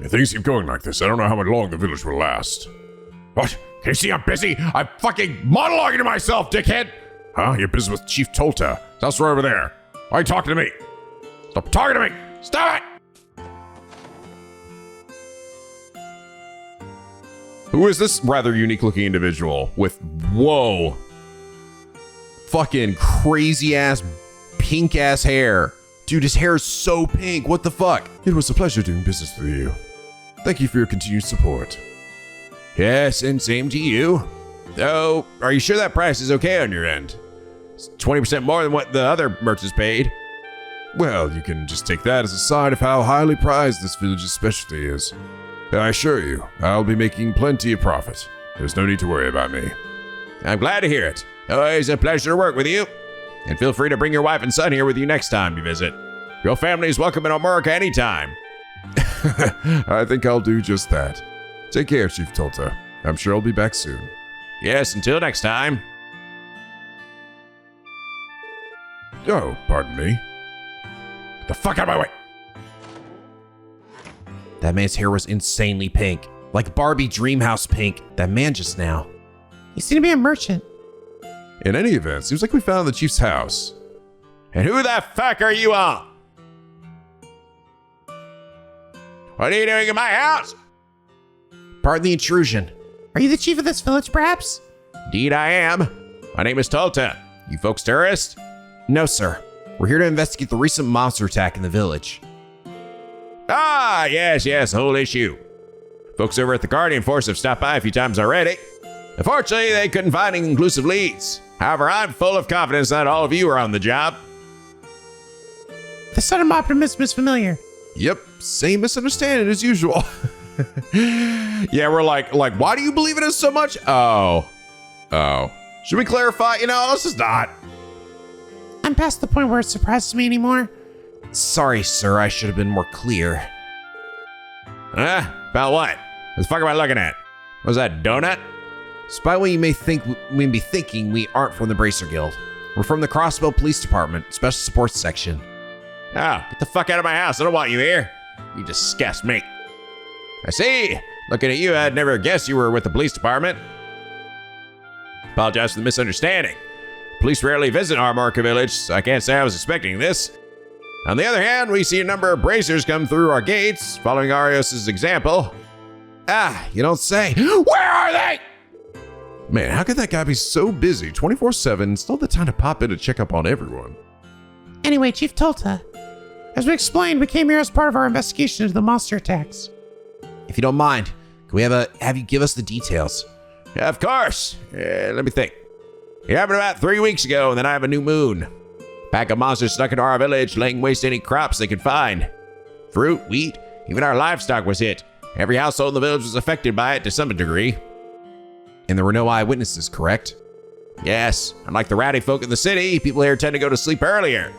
If things keep going like this, I don't know how long the village will last. What? Can you see I'm busy? I'm fucking monologuing to myself, dickhead! Huh? You're busy with Chief Tolta. That's right over there. Why are you talking to me? Stop talking to me! Stop it! Who is this rather unique looking individual with, whoa, fucking crazy ass, pink ass hair? Dude, his hair is so pink. What the fuck? It was a pleasure doing business with you. Thank you for your continued support. Yes, and same to you. Though, are you sure that price is okay on your end? It's 20% more than what the other merchants paid. Well, you can just take that as a sign of how highly prized this village's specialty is. I assure you, I'll be making plenty of profit. There's no need to worry about me. I'm glad to hear it. Always a pleasure to work with you. And feel free to bring your wife and son here with you next time you visit. Your family is welcome in America anytime. I think I'll do just that. Take care, Chief Tolta. I'm sure I'll be back soon. Yes, until next time. Oh, pardon me. Get the fuck out of my way! That man's hair was insanely pink. Like Barbie Dreamhouse pink. That man just now. You seem to be a merchant. In any event, seems like we found the chief's house. And who the fuck are you all? What are you doing in my house? Pardon the intrusion. Are you the chief of this village, perhaps? Indeed I am. My name is Tolta. You folks terrorists? No, sir. We're here to investigate the recent monster attack in the village. Ah, yes, whole issue. Folks over at the Guardian Force have stopped by a few times already. Unfortunately, they couldn't find any conclusive leads. However, I'm full of confidence that all of you are on the job. the sudden optimism is familiar. Yep, same misunderstanding as usual. Yeah, we're like, why do you believe in us so much? Oh. Should we clarify? Let's just not. I'm past the point where it surprises me anymore. Sorry, sir, I should have been more clear. About what? What the fuck am I looking at? Was that donut? Despite what you may be thinking, we aren't from the Bracer Guild. We're from the Crossbell Police Department, Special Support Section. Oh, get the fuck out of my house. I don't want you here. You disgust me. I see. Looking at you, I'd never guessed you were with the police department. Apologize for the misunderstanding. Police rarely visit Armorca Village, so I can't say I was expecting this. On the other hand, we see a number of bracers come through our gates, following Arios' example. You don't say. Where are they? Man, how could that guy be so busy 24/7, still have the time to pop in to check up on everyone? Anyway, Chief Tolta, as we explained, we came here as part of our investigation into the monster attacks. If you don't mind, can we have you give us the details? Yeah, of course. Let me think. It happened about 3 weeks ago, and then I have a new moon. Pack of monsters snuck into our village, laying waste any crops they could find. Fruit, wheat, even our livestock was hit. Every household in the village was affected by it to some degree. And there were no eyewitnesses, correct? Yes, unlike the rowdy folk in the city, people here tend to go to sleep earlier.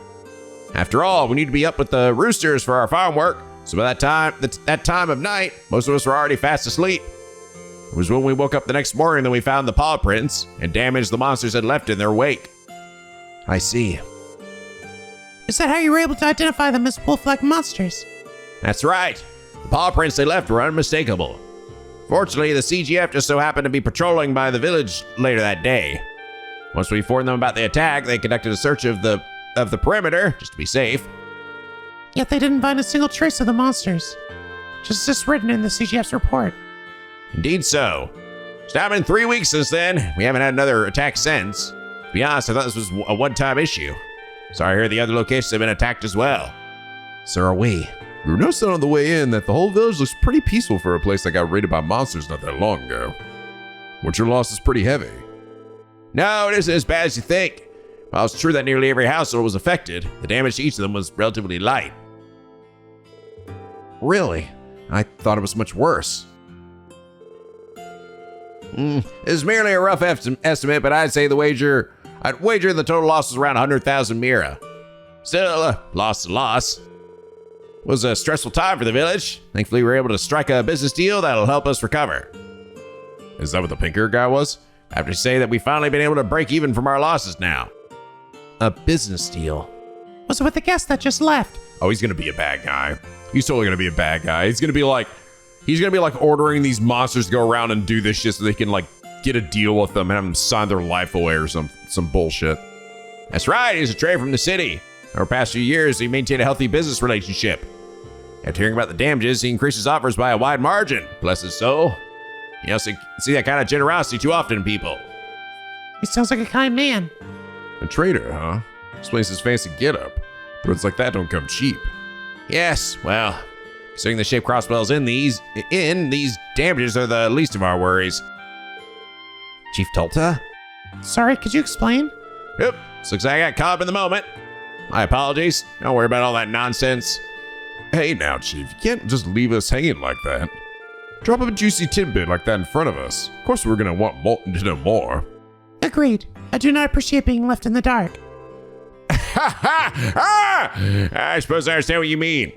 After all, we need to be up with the roosters for our farm work, so by that time of night, most of us were already fast asleep. It was when we woke up the next morning that we found the paw prints and damage the monsters had left in their wake. I see. Is that how you were able to identify them as wolf-like monsters? That's right. The paw prints they left were unmistakable. Fortunately, the CGF just so happened to be patrolling by the village later that day. Once we informed them about the attack, they conducted a search of the perimeter, just to be safe. Yet they didn't find a single trace of the monsters. Just as written in the CGF's report. Indeed so. It's now been 3 weeks since then. We haven't had another attack since. To be honest, I thought this was a one-time issue. Sorry to hear the other locations have been attacked as well. So are we. We were noticing on the way in that the whole village looks pretty peaceful for a place that got raided by monsters not that long ago. But your loss is pretty heavy. No, it isn't as bad as you think. While it's true that nearly every household was affected, the damage to each of them was relatively light. Really? I thought it was much worse. It's merely a rough estimate, but I'd wager the total loss was around 100,000 mira. Still, loss is loss. It was a stressful time for the village. Thankfully, we were able to strike a business deal that'll help us recover. Is that what the pink hair guy was? I have to say that we've finally been able to break even from our losses now. A business deal. Was it with the guest that just left? Oh, he's gonna be a bad guy. He's totally gonna be a bad guy. He's gonna be like ordering these monsters to go around and do this shit so they can like get a deal with them and have them sign their life away or some bullshit. That's right, he's a trader from the city. Over the past few years, he maintained a healthy business relationship. After hearing about the damages, he increased his offers by a wide margin. Bless his soul. You also see that kind of generosity too often in people. He sounds like a kind man. A trader, huh? Explains his fancy getup. But it's like that don't come cheap. Yes, well, considering the shape Crossbell's in, these damages are the least of our worries. Chief Tolta? Sorry, could you explain? Yep, looks like I got caught up in the moment. My apologies. Don't worry about all that nonsense. Hey now, Chief, you can't just leave us hanging like that. Drop a juicy tidbit like that in front of us. Of course we're gonna want to know more. Agreed. I do not appreciate being left in the dark. I suppose I understand what you mean.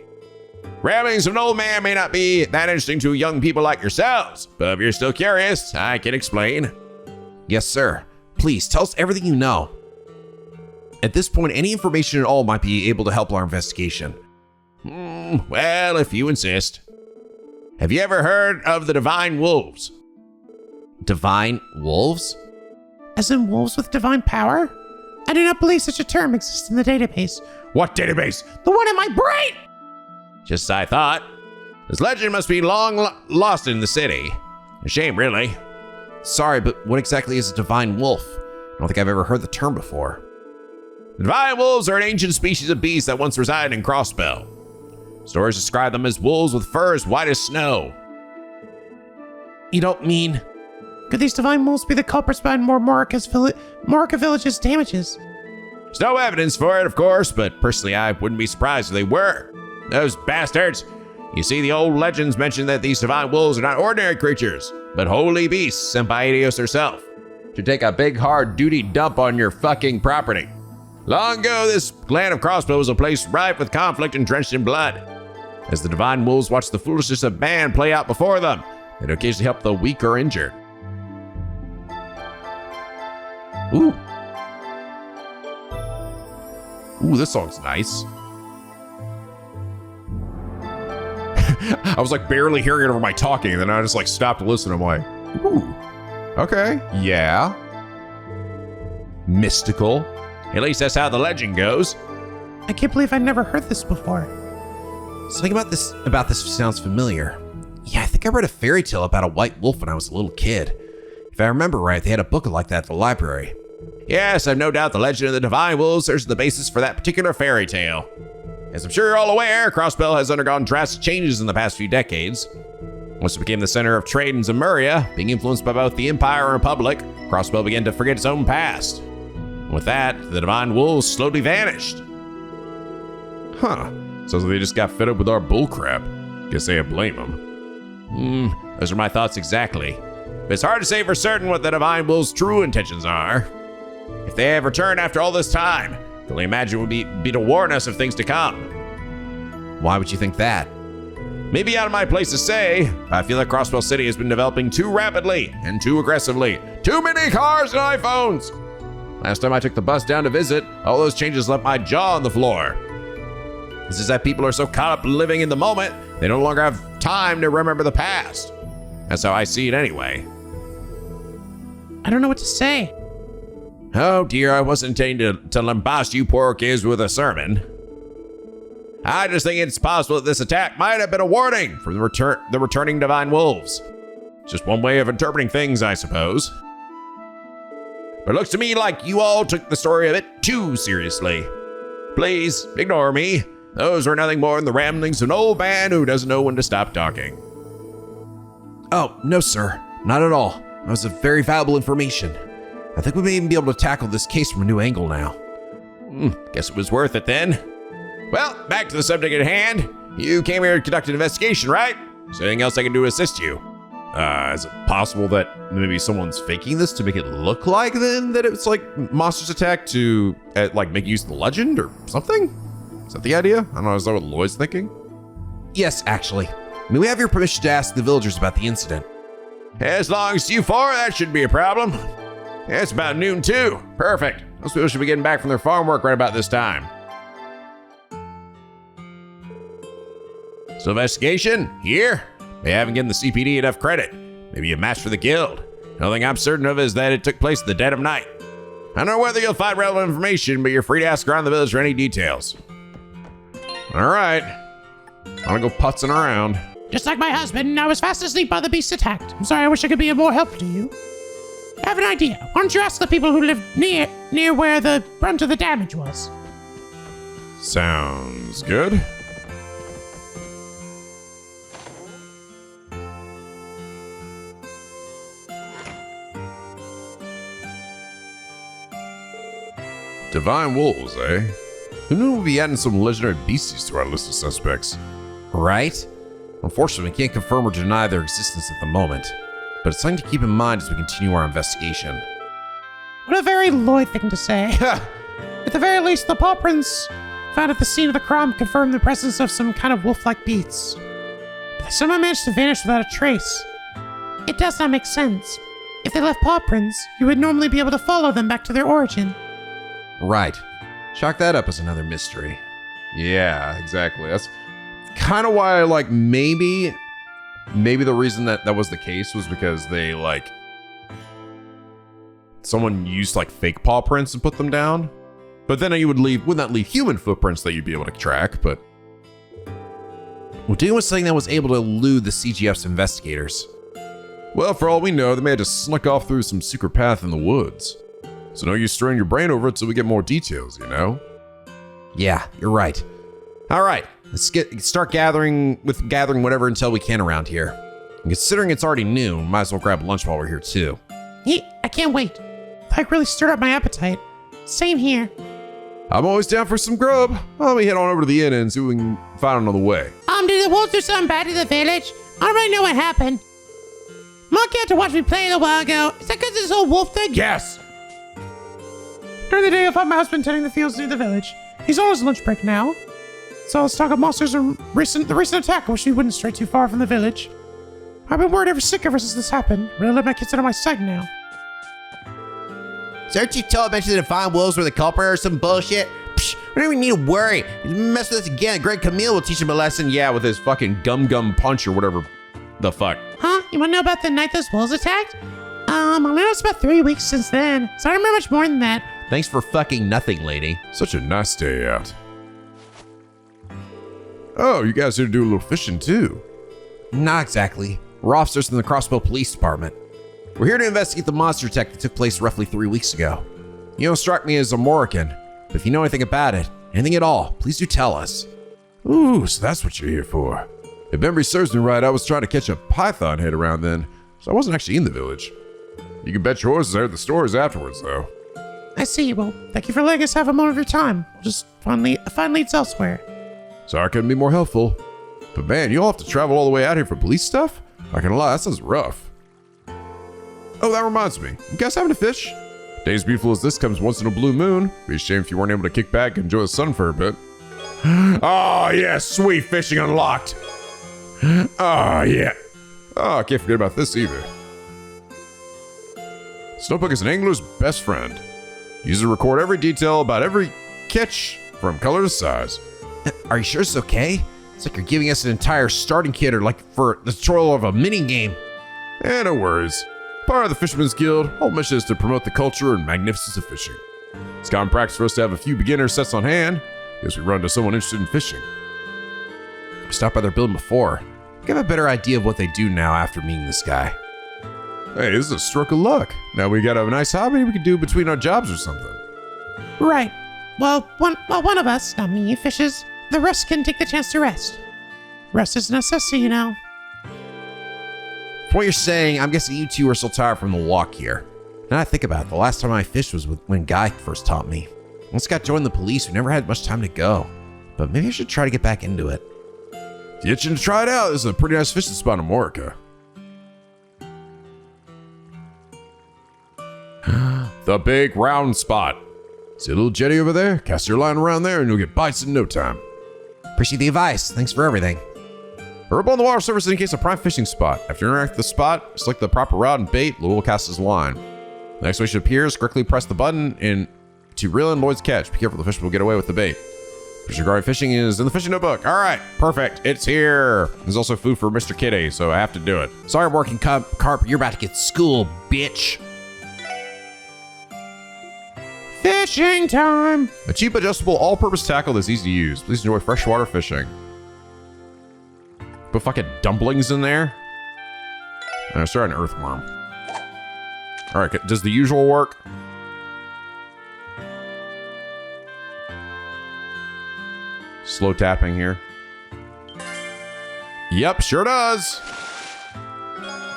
Ramblings of an old man may not be that interesting to young people like yourselves, but if you're still curious, I can explain. Yes, sir. Please, tell us everything you know. At this point, any information at all might be able to help our investigation. Well, if you insist. Have you ever heard of the Divine Wolves? Divine wolves? As in wolves with divine power? I do not believe such a term exists in the database. What database? The one in my brain! Just as I thought. This legend must be long lost in the city. A shame, really. Sorry, but what exactly is a divine wolf? I don't think I've ever heard the term before. Divine wolves are an ancient species of beasts that once resided in Crossbell. Stories describe them as wolves with fur as white as snow. You don't mean... Could these divine wolves be the culprits behind more Morica Village's damages? There's no evidence for it, of course, but personally I wouldn't be surprised if they were. Those bastards. You see, the old legends mention that these divine wolves are not ordinary creatures, but holy beasts sent by Eidos herself to take a big hard duty dump on your fucking property. Long ago, this land of Crossbell was a place rife with conflict and drenched in blood. As the divine wolves watched the foolishness of man play out before them, they'd occasionally help the weak or injured. Ooh. Ooh, this song's nice. I was like barely hearing it over my talking, and then I just like stopped to listen. I'm like, ooh, okay, yeah. Mystical. At least that's how the legend goes. I can't believe I never heard this before. Something about this sounds familiar. Yeah, I think I read a fairy tale about a white wolf when I was a little kid. If I remember right, they had a book like that at the library. Yes, I've no doubt the legend of the divine wolves serves the basis for that particular fairy tale. As I'm sure you're all aware, Crossbell has undergone drastic changes in the past few decades. Once it became the center of trade in Zemuria, being influenced by both the Empire and Republic, Crossbell began to forget its own past. With that, the divine wolves slowly vanished. Huh. Sounds like they just got fed up with our bullcrap. Guess I blame them. Those are my thoughts exactly. But it's hard to say for certain what the divine wolves' true intentions are. If they have returned after all this time, the only imagine would be to warn us of things to come. Why would you think that? Maybe out of my place to say, I feel that Crossbell City has been developing too rapidly and too aggressively. Too many cars and iPhones! Last time I took the bus down to visit, all those changes left my jaw on the floor. This is that people are so caught up living in the moment, they no longer have time to remember the past. That's how I see it anyway. I don't know what to say. Oh dear, I wasn't intending to lambast you poor kids with a sermon. I just think it's possible that this attack might have been a warning for the returning divine wolves. Just one way of interpreting things, I suppose. But it looks to me like you all took the story a bit too seriously. Please, ignore me. Those are nothing more than the ramblings of an old man who doesn't know when to stop talking. Oh, no, sir. Not at all. That was a very valuable information. I think we may even be able to tackle this case from a new angle now. Guess it was worth it then. Well, back to the subject at hand. You came here to conduct an investigation, right? Is there anything else I can do to assist you? Is it possible that maybe someone's faking this to make it look like then that it's like monsters attack to like make use of the legend or something? Is that the idea? I don't know, is that what Lloyd's thinking? Yes, actually. May we have your permission to ask the villagers about the incident? As long as you four, that shouldn't be a problem. It's about noon too. Perfect. Most people should be getting back from their farm work right about this time. So investigation, here? They haven't given the CPD enough credit. Maybe a match for the guild. The only thing I'm certain of is that it took place in the dead of night. I don't know whether you'll find relevant information, but you're free to ask around the village for any details. All right. I'm gonna go putzing around. Just like my husband, I was fast asleep by the beast attacked. I'm sorry, I wish I could be of more help to you. I have an idea. Why don't you ask the people who live near where the brunt of the damage was? Sounds good. Divine wolves, eh? Who knew we'd be adding some legendary beasties to our list of suspects? Right? Unfortunately, we can't confirm or deny their existence at the moment, but it's something to keep in mind as we continue our investigation. What a very Lloyd thing to say. At the very least, the paw prints found at the scene of the crime confirm the presence of some kind of wolf-like beasts. But they somehow managed to vanish without a trace. It does not make sense. If they left paw prints, you would normally be able to follow them back to their origin. Right. Chalk that up as another mystery. Yeah, exactly. That's kind of why, like, maybe the reason that was the case was because they, like, someone used, like, fake paw prints and put them down. But then you would not leave human footprints that you'd be able to track, but... We're dealing with something that was able to elude the CGF's investigators. Well, for all we know, they may have just snuck off through some secret path in the woods. So no use strain your brain over it till we get more details, you know? Yeah, you're right. All right, let's start gathering whatever intel we can around here. And considering it's already noon, might as well grab lunch while we're here too. Yeah, I can't wait. That really stirred up my appetite. Same here. I'm always down for some grub. Let me head on over to the inn and see what we can find on the way. Did the wolves do something bad to the village? I don't really know what happened. Monkey had to watch me play a while ago. Is that because of this whole wolf thing? Yes. During the day, I found my husband tending the fields near the village. He's on his lunch break now. So let's talk about monsters and the recent attack. I wish we wouldn't stray too far from the village. I've been worried ever since this happened. Really let my kids out of my sight now. So aren't you told eventually to find wolves were the culprit or some bullshit? Psh, we don't even need to worry. Mess with us again. Greg Camille will teach him a lesson. Yeah, with his fucking gum punch or whatever the fuck. Huh? You want to know about the night those wolves attacked? I know it's about 3 weeks since then, so I don't remember much more than that. Thanks for fucking nothing, lady. Such a nice day out. Oh, you guys here to do a little fishing too? Not exactly. We're officers in the Crossbell Police Department. We're here to investigate the monster attack that took place roughly 3 weeks ago. You don't strike me as a Morrigan, but if you know anything about it, anything at all, please do tell us. Ooh, so that's what you're here for. If memory serves me right, I was trying to catch a python head around then, so I wasn't actually in the village. You can bet your horses I heard the stories afterwards, though. I see. Well, thank you for letting us have a moment of your time. Just find leads elsewhere. Sorry I couldn't be more helpful. But man, you'll have to travel all the way out here for police stuff? Not gonna lie, that sounds rough. Oh, that reminds me. You guys having a fish? Days beautiful as this comes once in a blue moon. Be a shame if you weren't able to kick back and enjoy the sun for a bit. Oh, yeah, sweet fishing unlocked. Oh, yeah. Oh, I can't forget about this either. This notebook is an angler's best friend. Use it to record every detail about every catch from color to size. Are you sure it's okay? It's like you're giving us an entire starting kit or like for the tutorial of a mini game. No worries. Part of the Fisherman's Guild, whole mission is to promote the culture and magnificence of fishing. It's common practice for us to have a few beginner sets on hand as we run into someone interested in fishing. I stopped by their building before. I have a better idea of what they do now after meeting this guy. Hey, this is a stroke of luck. Now we gotta have a nice hobby we can do between our jobs or something. Right. Well, one of us, not me, fishes. The rest can take the chance to rest. Rest is a necessity, you know. From what you're saying, I'm guessing you two are still tired from the walk here. Now I think about it, the last time I fished was when Guy first taught me. Once got joined the police, we never had much time to go. But maybe I should try to get back into it. If you're itching to try it out, this is a pretty nice fishing spot in Morica. The big round spot. See a little jetty over there? Cast your line around there and you'll get bites in no time. Appreciate the advice. Thanks for everything. We're up on the water surface in case of prime fishing spot. After you interact with the spot, select the proper rod and bait, Lou will cast his line. The next way it appears, quickly press the button to reel in Lloyd's catch. Be careful, the fish will get away with the bait. Fish regarding fishing is in the fishing notebook. All right, perfect. It's here. There's also food for Mr. Kitty, so I have to do it. Sorry, I'm working carp. You're about to get schooled, bitch. Fishing time! A cheap, adjustable, all-purpose tackle that's easy to use. Please enjoy freshwater fishing. Put fucking dumplings in there. I started an earthworm. All right, does the usual work? Slow tapping here. Yep, sure does.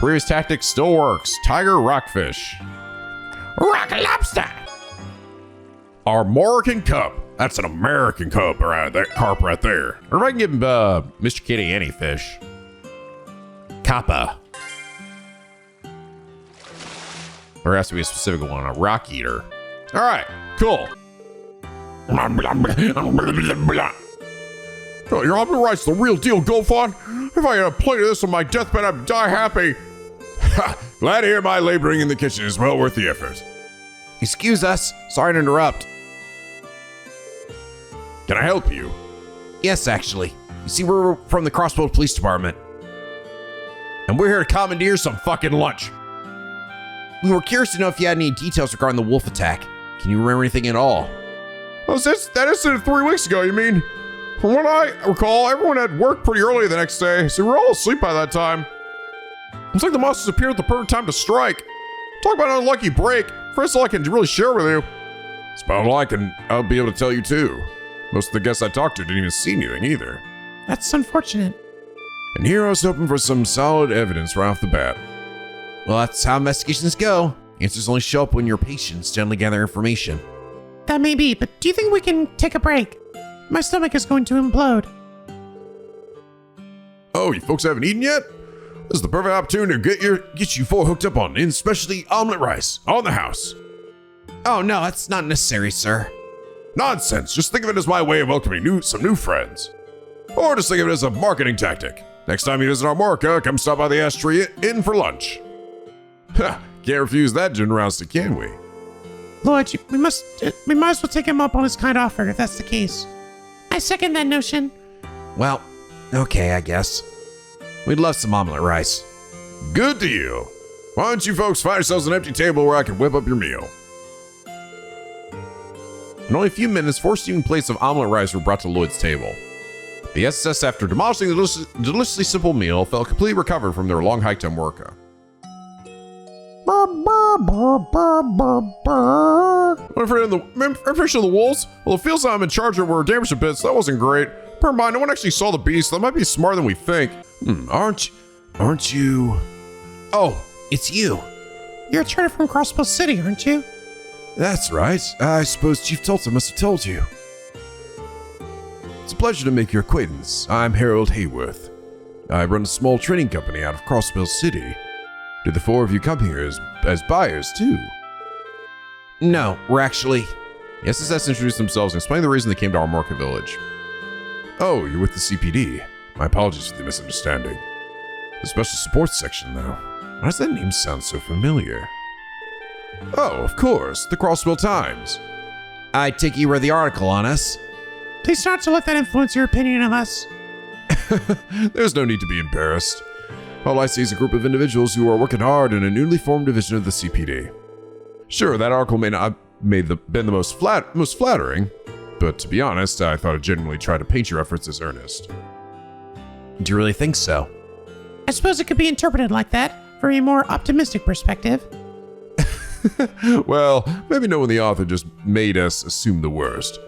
Previous tactic still works. Tiger rockfish. Rock lobster. Our American cub. That's an American cub, right? That carp right there. Or if I can give Mr. Kitty any fish. Kappa. There has to be a specific one, a rock eater. All right, cool. Oh, your Honor right's the real deal, Goldfawn. If I had a plate of this on my deathbed, I'd die happy. Glad to hear my laboring in the kitchen is well worth the effort. Excuse us. Sorry to interrupt. Can I help you? Yes, actually. You see, we're from the Crossbell Police Department. And we're here to commandeer some fucking lunch. We were curious to know if you had any details regarding the wolf attack. Can you remember anything at all? Oh, that incident 3 weeks ago, you mean? From what I recall, everyone had work pretty early the next day, so we were all asleep by that time. It's like the monsters appeared at the perfect time to strike. Talk about an unlucky break. First, all I can really share with you. It's about all I'll be able to tell you too. Most of the guests I talked to didn't even see anything either. That's unfortunate. And here I was hoping for some solid evidence right off the bat. Well, that's how investigations go. Answers only show up when you're patient, steadily gather information. That may be, but do you think we can take a break? My stomach is going to implode. Oh, you folks haven't eaten yet? This is the perfect opportunity to get you four hooked up on specialty omelet rice on the house. Oh, no, that's not necessary, sir. Nonsense. Just think of it as my way of welcoming some new friends. Or just think of it as a marketing tactic. Next time you visit Armorica, come stop by the Ash Tree Inn for lunch. Ha! Can't refuse that generosity, can we? Lloyd, we might as well take him up on his kind offer if that's the case. I second that notion. Well, okay, I guess. We'd love some omelet rice. Good deal. Why don't you folks find yourselves an empty table where I can whip up your meal? In only a few minutes, 4 steaming plates of omelet rice were brought to Lloyd's table. The SS, after demolishing the deliciously simple meal, felt completely recovered from their long hike to Amorca. Information of the wolves? Well, the fields I'm in charge of were damaged a bit, so that wasn't great. Never mind, no one actually saw the beast. That might be smarter than we think. Aren't you? Oh, it's you. You're a trader from Crossbell City, aren't you? That's right. I suppose Chief Tulsa must have told you. It's a pleasure to make your acquaintance. I'm Harold Hayworth. I run a small trading company out of Crossbell City. Did the 4 of you come here as buyers, too? No, we're actually... The SSS introduced themselves and explained the reason they came to Armorca Village. Oh, you're with the CPD. My apologies for the misunderstanding. The Special Support Section, though. Why does that name sound so familiar? Oh, of course, the Crossbell Times. I take you read the article on us. Please not to let that influence your opinion of us. There's no need to be embarrassed. All I see is a group of individuals who are working hard in a newly formed division of the CPD. Sure, that article may not have been the most flattering, but to be honest, I thought it genuinely tried to paint your efforts as earnest. Do you really think so? I suppose it could be interpreted like that, from a more optimistic perspective. Well, maybe knowing the author just made us assume the worst.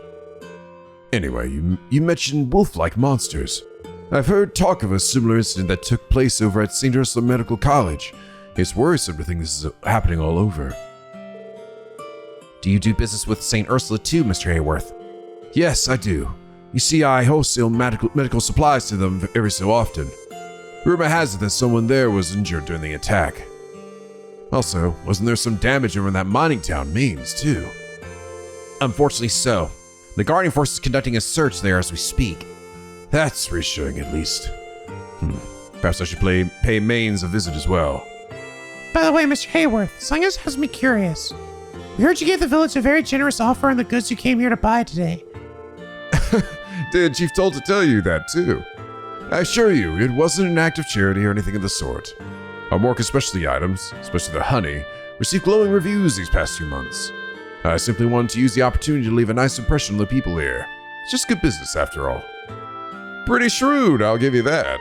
Anyway, you mentioned wolf-like monsters. I've heard talk of a similar incident that took place over at St. Ursula Medical College. It's worrisome to think this is happening all over. Do you do business with St. Ursula too, Mr. Hayworth? Yes, I do. You see, I wholesale medical supplies to them every so often. Rumor has it that someone there was injured during the attack. Also, wasn't there some damage over in that mining town, Mainz, too? Unfortunately so. The Guardian Force is conducting a search there as we speak. That's reassuring, at least. Perhaps I should pay Mainz a visit as well. By the way, Mr. Hayworth, something else has me curious. We heard you gave the village a very generous offer on the goods you came here to buy today. Did Chief Tulsa tell you that, too? I assure you, it wasn't an act of charity or anything of the sort. Our more specialty items, especially the honey, received glowing reviews these past few months. I simply wanted to use the opportunity to leave a nice impression on the people here. It's just good business, after all. Pretty shrewd, I'll give you that.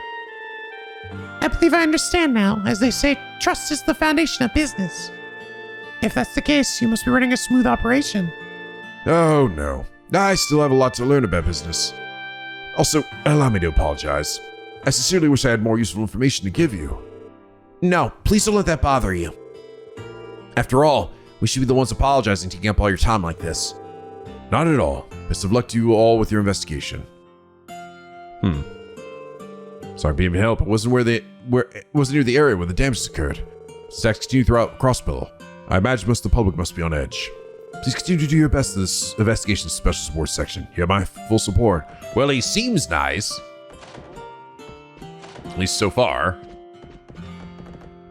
I believe I understand now. As they say, trust is the foundation of business. If that's the case, you must be running a smooth operation. Oh, no. I still have a lot to learn about business. Also, allow me to apologize. I sincerely wish I had more useful information to give you. No, please don't let that bother you. After all, we should be the ones apologizing, taking up all your time like this. Not at all. Best of luck to you all with your investigation. Sorry to be of help. It wasn't wasn't near the area where the damage occurred. Attacks continue throughout Crossbell. I imagine most of the public must be on edge. Please continue to do your best in this investigation special support section. You have my full support. Well, he seems nice. At least so far.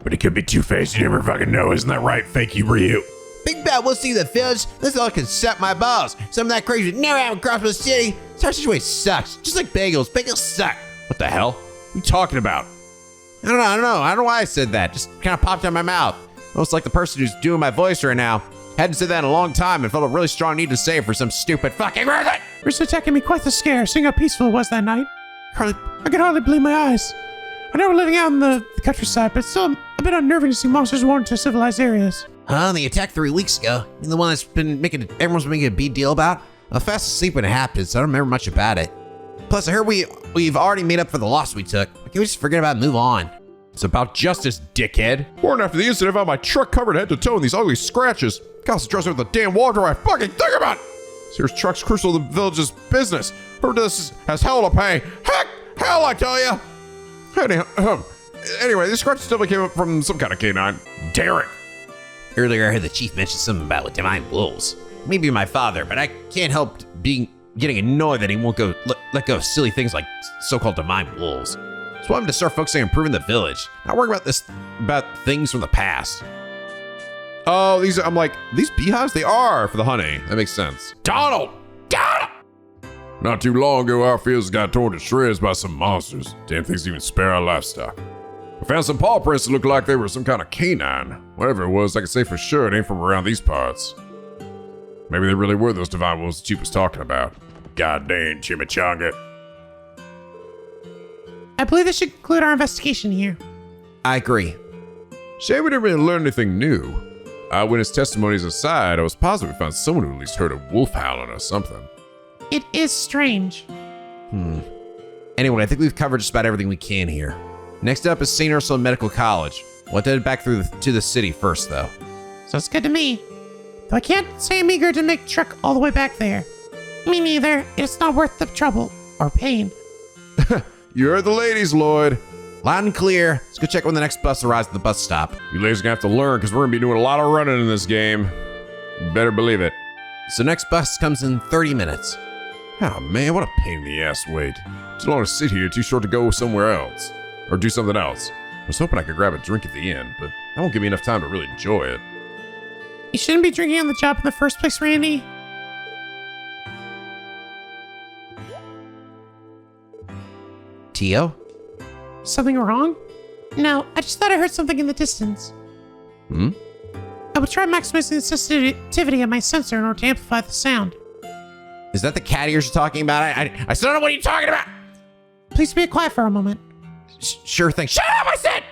But he could be two-faced. You never fucking know. Isn't that right, fakey Ryu? Big bad, we'll see the village. This all can set my balls. Some of that crazy would never happen across the city. This whole situation sucks. Just like bagels. Bagels suck. What the hell? What are you talking about? I don't know. I don't know why I said that. Just kind of popped out of my mouth. Almost like the person who's doing my voice right now. Hadn't said that in a long time and felt a really strong need to say it for some stupid fucking reason. Risk attacking me quite the scare, seeing how peaceful it was that night. I could hardly believe my eyes. I know we're living out in the countryside, but it's still a bit unnerving to see monsters wander into civilized areas. The attack 3 weeks ago. The one that's been everyone's been making a big deal about. I was fast asleep when it happened, so I don't remember much about it. Plus, I heard we've already made up for the loss we took. Why can't we just forget about it and move on? It's about justice, dickhead. Morning after the incident, I found my truck covered head to toe in these ugly scratches. Concentrating with the damn water I fucking think about. Sears truck's crucial to the village's business. Who does has hell to pay? Hell, I tell you. Anyway, this scratch definitely came up from some kind of canine. Derek. Earlier, I heard the chief mention something about divine wolves. Maybe my father, but I can't help getting annoyed that he won't go let go of silly things like so-called divine wolves. So I want him to start focusing on improving the village. Not worry about things from the past. Oh, these beehives, they are for the honey. That makes sense. Donald! Not too long ago, our fields got torn to shreds by some monsters. Damn things even spare our livestock. I found some paw prints that looked like they were some kind of canine. Whatever it was, I can say for sure it ain't from around these parts. Maybe they really were those divine wolves the chief was talking about. Goddamn chimichanga. I believe this should conclude our investigation here. I agree. Shame we didn't really learn anything new. Eyewitness testimonies aside, I was positive we found someone who at least heard a wolf howling or something. It is strange. Anyway, I think we've covered just about everything we can here. Next up is St. Ursula Medical College. We'll have to head back to the city first, though. Sounds good to me. Though I can't say I'm eager to make the trek all the way back there. Me neither. It's not worth the trouble or pain. You heard the ladies, Lloyd. Loud and clear. Let's go check when the next bus arrives at the bus stop. You ladies are gonna have to learn because we're gonna be doing a lot of running in this game. You better believe it. So next bus comes in 30 minutes. Oh man, what a pain in the ass wait. Too long to sit here, too short to go somewhere else. Or do something else. I was hoping I could grab a drink at the end, but that won't give me enough time to really enjoy it. You shouldn't be drinking on the job in the first place, Randy. Tio? Something wrong? No, I just thought I heard something in the distance. I will try maximizing the sensitivity of my sensor in order to amplify the sound. Is that the cat ears you're talking about? I still don't know what you're talking about. Please be quiet for a moment. Sure thing. Shut up, I said!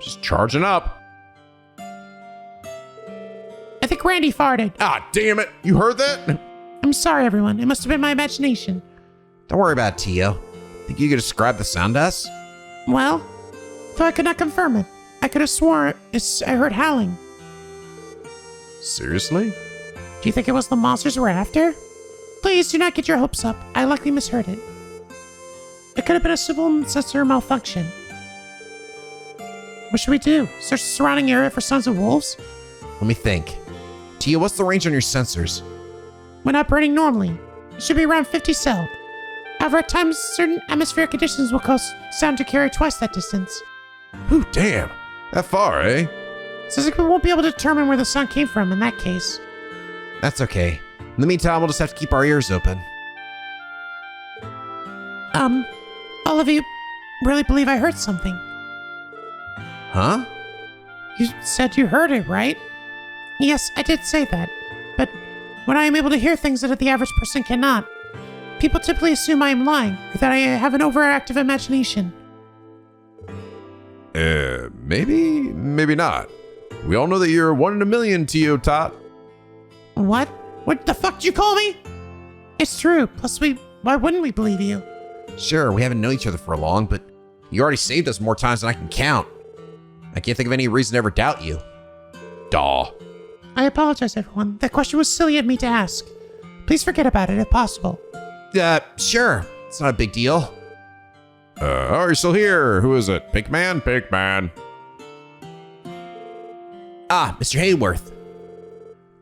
Just charging up. I think Randy farted. Ah, damn it. You heard that? I'm sorry, everyone. It must have been my imagination. Don't worry about it, Tio. Think you could describe the sound to us? Well, though I could not confirm it, I could have sworn I heard howling. Seriously? Do you think it was the monsters we're after? Please do not get your hopes up. I likely misheard it. It could have been a simple sensor malfunction. What should we do? Search the surrounding area for signs of wolves? Let me think. Tio, what's the range on your sensors? When operating normally, it should be around 50 cell. However, at times, certain atmospheric conditions will cause sound to carry twice that distance. Ooh, damn. That far, eh? Says we won't be able to determine where the sound came from in that case. That's okay. In the meantime, we'll just have to keep our ears open. All of you really believe I heard something. Huh? You said you heard it, right? Yes, I did say that. But when I am able to hear things that the average person cannot, people typically assume I am lying, or that I have an overactive imagination. Maybe not. We all know that you're 1 in a million, Tio Tot. What? What the fuck did you call me? It's true. Plus, why wouldn't we believe you? Sure, we haven't known each other for long, but you already saved us more times than I can count. I can't think of any reason to ever doubt you. Daw. I apologize, everyone. That question was silly of me to ask. Please forget about it if possible. Sure. It's not a big deal. Oh, you're still here. Who is it? Pinkman? Pinkman. Ah, Mr. Hayworth.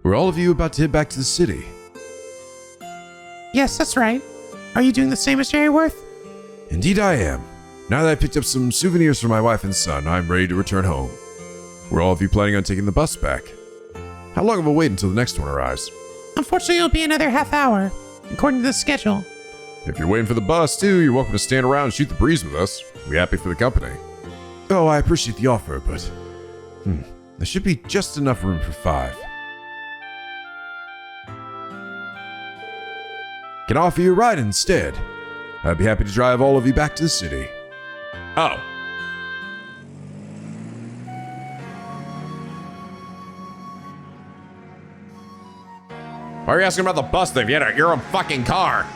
Were all of you about to head back to the city? Yes, that's right. Are you doing the same, Mr. Hayworth? Indeed I am. Now that I picked up some souvenirs for my wife and son, I'm ready to return home. Were all of you planning on taking the bus back? How long of a wait until the next one arrives? Unfortunately, it'll be another half hour, according to the schedule. If you're waiting for the bus too, you're welcome to stand around and shoot the breeze with us. We're happy for the company. Oh, I appreciate the offer, but there should be just enough room for 5. Can I offer you a ride instead? I'd be happy to drive all of you back to the city. Oh. Why are you asking about the bus thing? You had your own fucking car.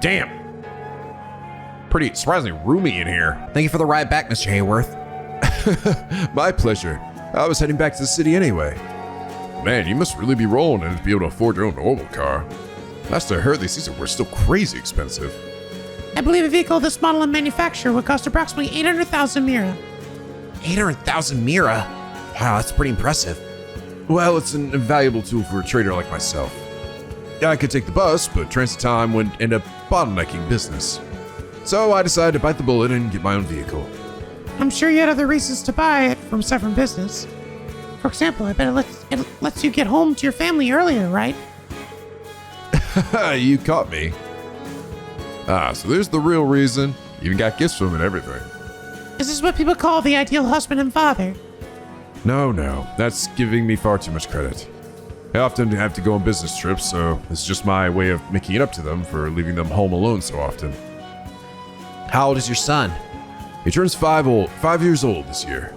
Damn. Pretty surprisingly roomy in here. Thank you for the ride back, Mr. Hayworth. My pleasure. I was heading back to the city anyway. Man, you must really be rolling and to be able to afford your own normal car. Last I heard, these things were still crazy expensive. I believe a vehicle of this model and manufacture would cost approximately 800,000 mira. 800,000 Mira? Wow, that's pretty impressive. Well, it's an invaluable tool for a trader like myself. I could take the bus, but transit time would end up bottlenecking business. So I decided to bite the bullet and get my own vehicle. I'm sure you had other reasons to buy it from aside from business. For example, I bet it lets you get home to your family earlier, right? You caught me. So there's the real reason. Even got gifts from it and everything. Is this what people call the ideal husband and father? No, that's giving me far too much credit. I often have to go on business trips, so it's just my way of making it up to them for leaving them home alone so often. How old is your son? He turns 5 years old this year.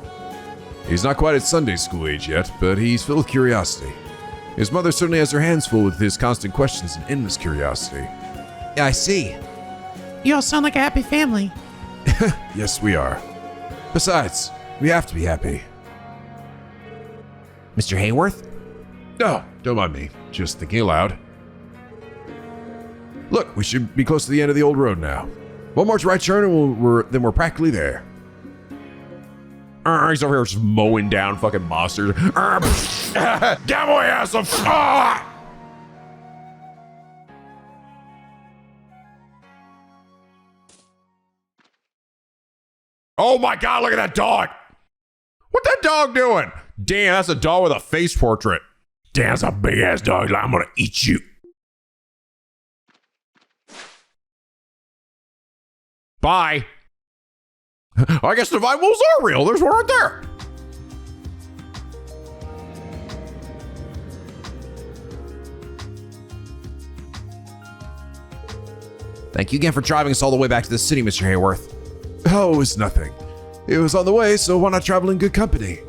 He's not quite at Sunday school age yet, but he's filled with curiosity. His mother certainly has her hands full with his constant questions and endless curiosity. Yeah, I see. You all sound like a happy family. Yes, we are. Besides, we have to be happy. Mr. Hayworth? No, don't mind me. Just thinking aloud. Look, we should be close to the end of the old road now. One more right turn and we're practically there. He's over here just mowing down fucking monsters. Get my ass up. Oh my God, look at that dog. What that dog doing? Damn, that's a dog with a face portrait. Damn, that's a big ass dog. I'm gonna eat you. Bye. I guess divine wolves are real. There's one right there. Thank you again for driving us all the way back to the city, Mr. Hayworth. Oh, it's nothing. It was on the way, so why not travel in good company?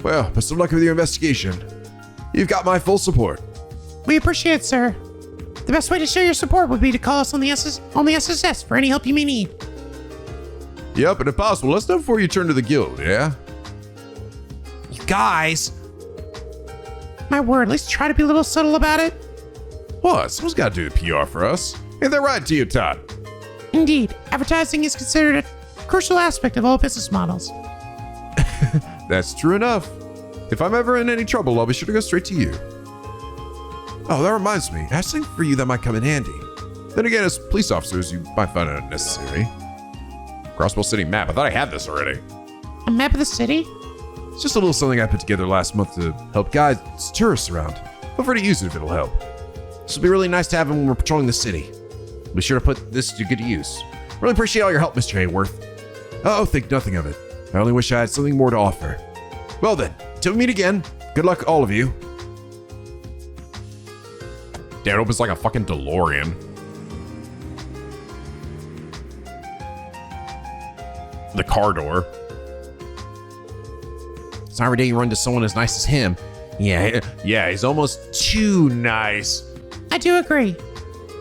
Well, best of luck with your investigation. You've got my full support. We appreciate it, sir. The best way to show your support would be to call us on the SSS for any help you may need. Yep, and if possible, let's know before you turn to the guild, yeah? You guys! My word, let's try to be a little subtle about it. What? Someone's got to do the PR for us. Ain't that right, Tio Todd? Indeed, advertising is considered a crucial aspect of all business models. That's true enough. If I'm ever in any trouble, I'll be sure to go straight to you. Oh, that reminds me. I have something for you that might come in handy. Then again, as police officers, you might find it unnecessary. Crossbell City map. I thought I had this already. A map of the city? It's just a little something I put together last month to help guide tourists around. Feel free to use it if it'll help. This will be really nice to have when we're patrolling the city. Be sure to put this to good use. Really appreciate all your help, Mr. Hayworth. Oh, think nothing of it. I only wish I had something more to offer. Well then, till we meet again, good luck all of you. Damn, it opens like a fucking DeLorean. The car door. It's not every day you run into someone as nice as him. Yeah, he's almost too nice. I do agree.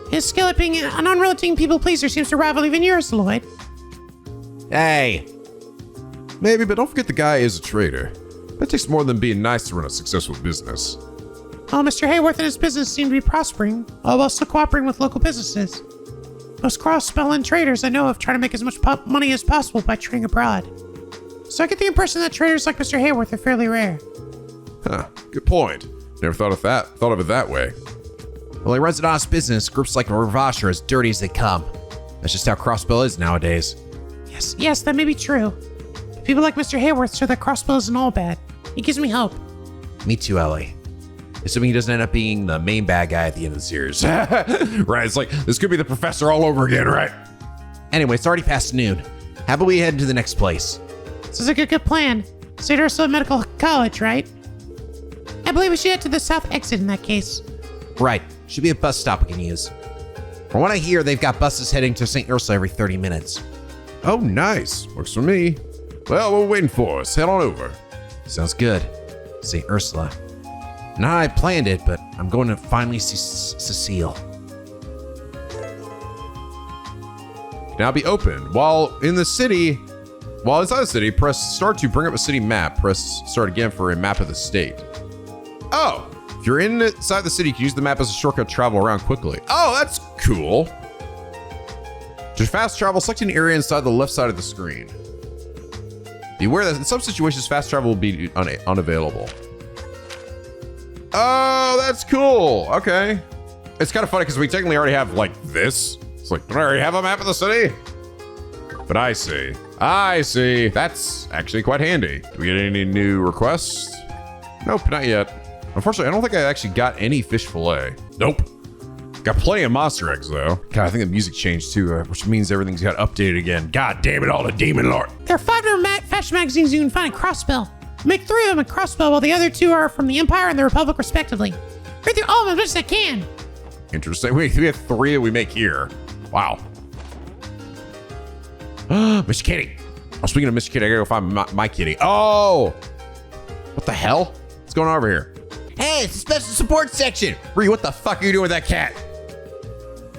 His skill at being an unrelenting people pleaser seems to rival even yours, Lloyd. Hey! Maybe, but don't forget the guy is a trader. That takes more than being nice to run a successful business. Well, Mr. Hayworth and his business seem to be prospering, all while still cooperating with local businesses. Most Crossbell and traders I know of try to make as much money as possible by trading abroad. So I get the impression that traders like Mr. Hayworth are fairly rare. Huh, good point. Never thought of it that way. Well, he runs an honest business. Groups like Ravash are as dirty as they come. That's just how Crossbell is nowadays. Yes, that may be true. People like Mr. Hayworth show that Crossbell isn't all bad. He gives me hope. Me too, Elie. Assuming he doesn't end up being the main bad guy at the end of the series. Right, it's like, this could be the professor all over again, right? Anyway, it's already past noon. How about we head to the next place? This is a good plan. St. Ursula Medical College, right? I believe we should head to the south exit in that case. Right. Should be a bus stop we can use. From what I hear, they've got buses heading to St. Ursula every 30 minutes. Oh, nice. Works for me. Well, we're waiting for us. Head on over. Sounds good. St. Ursula. Not how I planned it, but I'm going to finally see Cecile. now be opened. While inside the city, press start to bring up a city map. Press start again for a map of the state. Oh, if you're inside the city, you can use the map as a shortcut to travel around quickly. Oh, that's cool. To fast travel, select an area inside the left side of the screen. Be aware that in some situations, fast travel will be unavailable. Oh, that's cool. Okay. It's kind of funny because we technically already have like this. It's like, don't I already have a map of the city? But I see. That's actually quite handy. Do we get any new requests? Nope, not yet. Unfortunately, I don't think I actually got any fish fillet. Nope. Got plenty of monster eggs, though. God, I think the music changed, too, which means everything's got updated again. God damn it all, the demon lord. There are 5 different fashion magazines you can find in Crossbell. Make 3 of them in Crossbell, while the other 2 are from the Empire and the Republic, respectively. Read through all of them as much as I can. Interesting. We have 3 that we make here. Wow. Mr. Kitty. Oh, speaking of Mr. Kitty, I gotta go find my kitty. Oh! What the hell? What's going on over here? Hey, it's the special support section. Ree, what the fuck are you doing with that cat?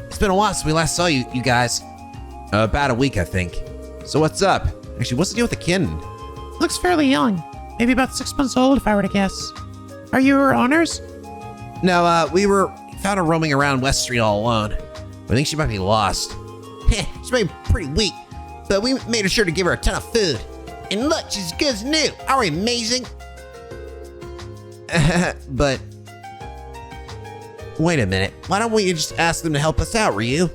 It's been a while since we last saw you guys. About a week, I think. So what's up? Actually, what's the deal with the kitten? Looks fairly young. Maybe about 6 months old, if I were to guess. Are you her owners? No, we found her roaming around West Street all alone. I think she might be lost. She might be pretty weak, but we made sure to give her a ton of food. And look, she's as good as new. Are we amazing? But wait a minute. Why don't we just ask them to help us out, Ryu?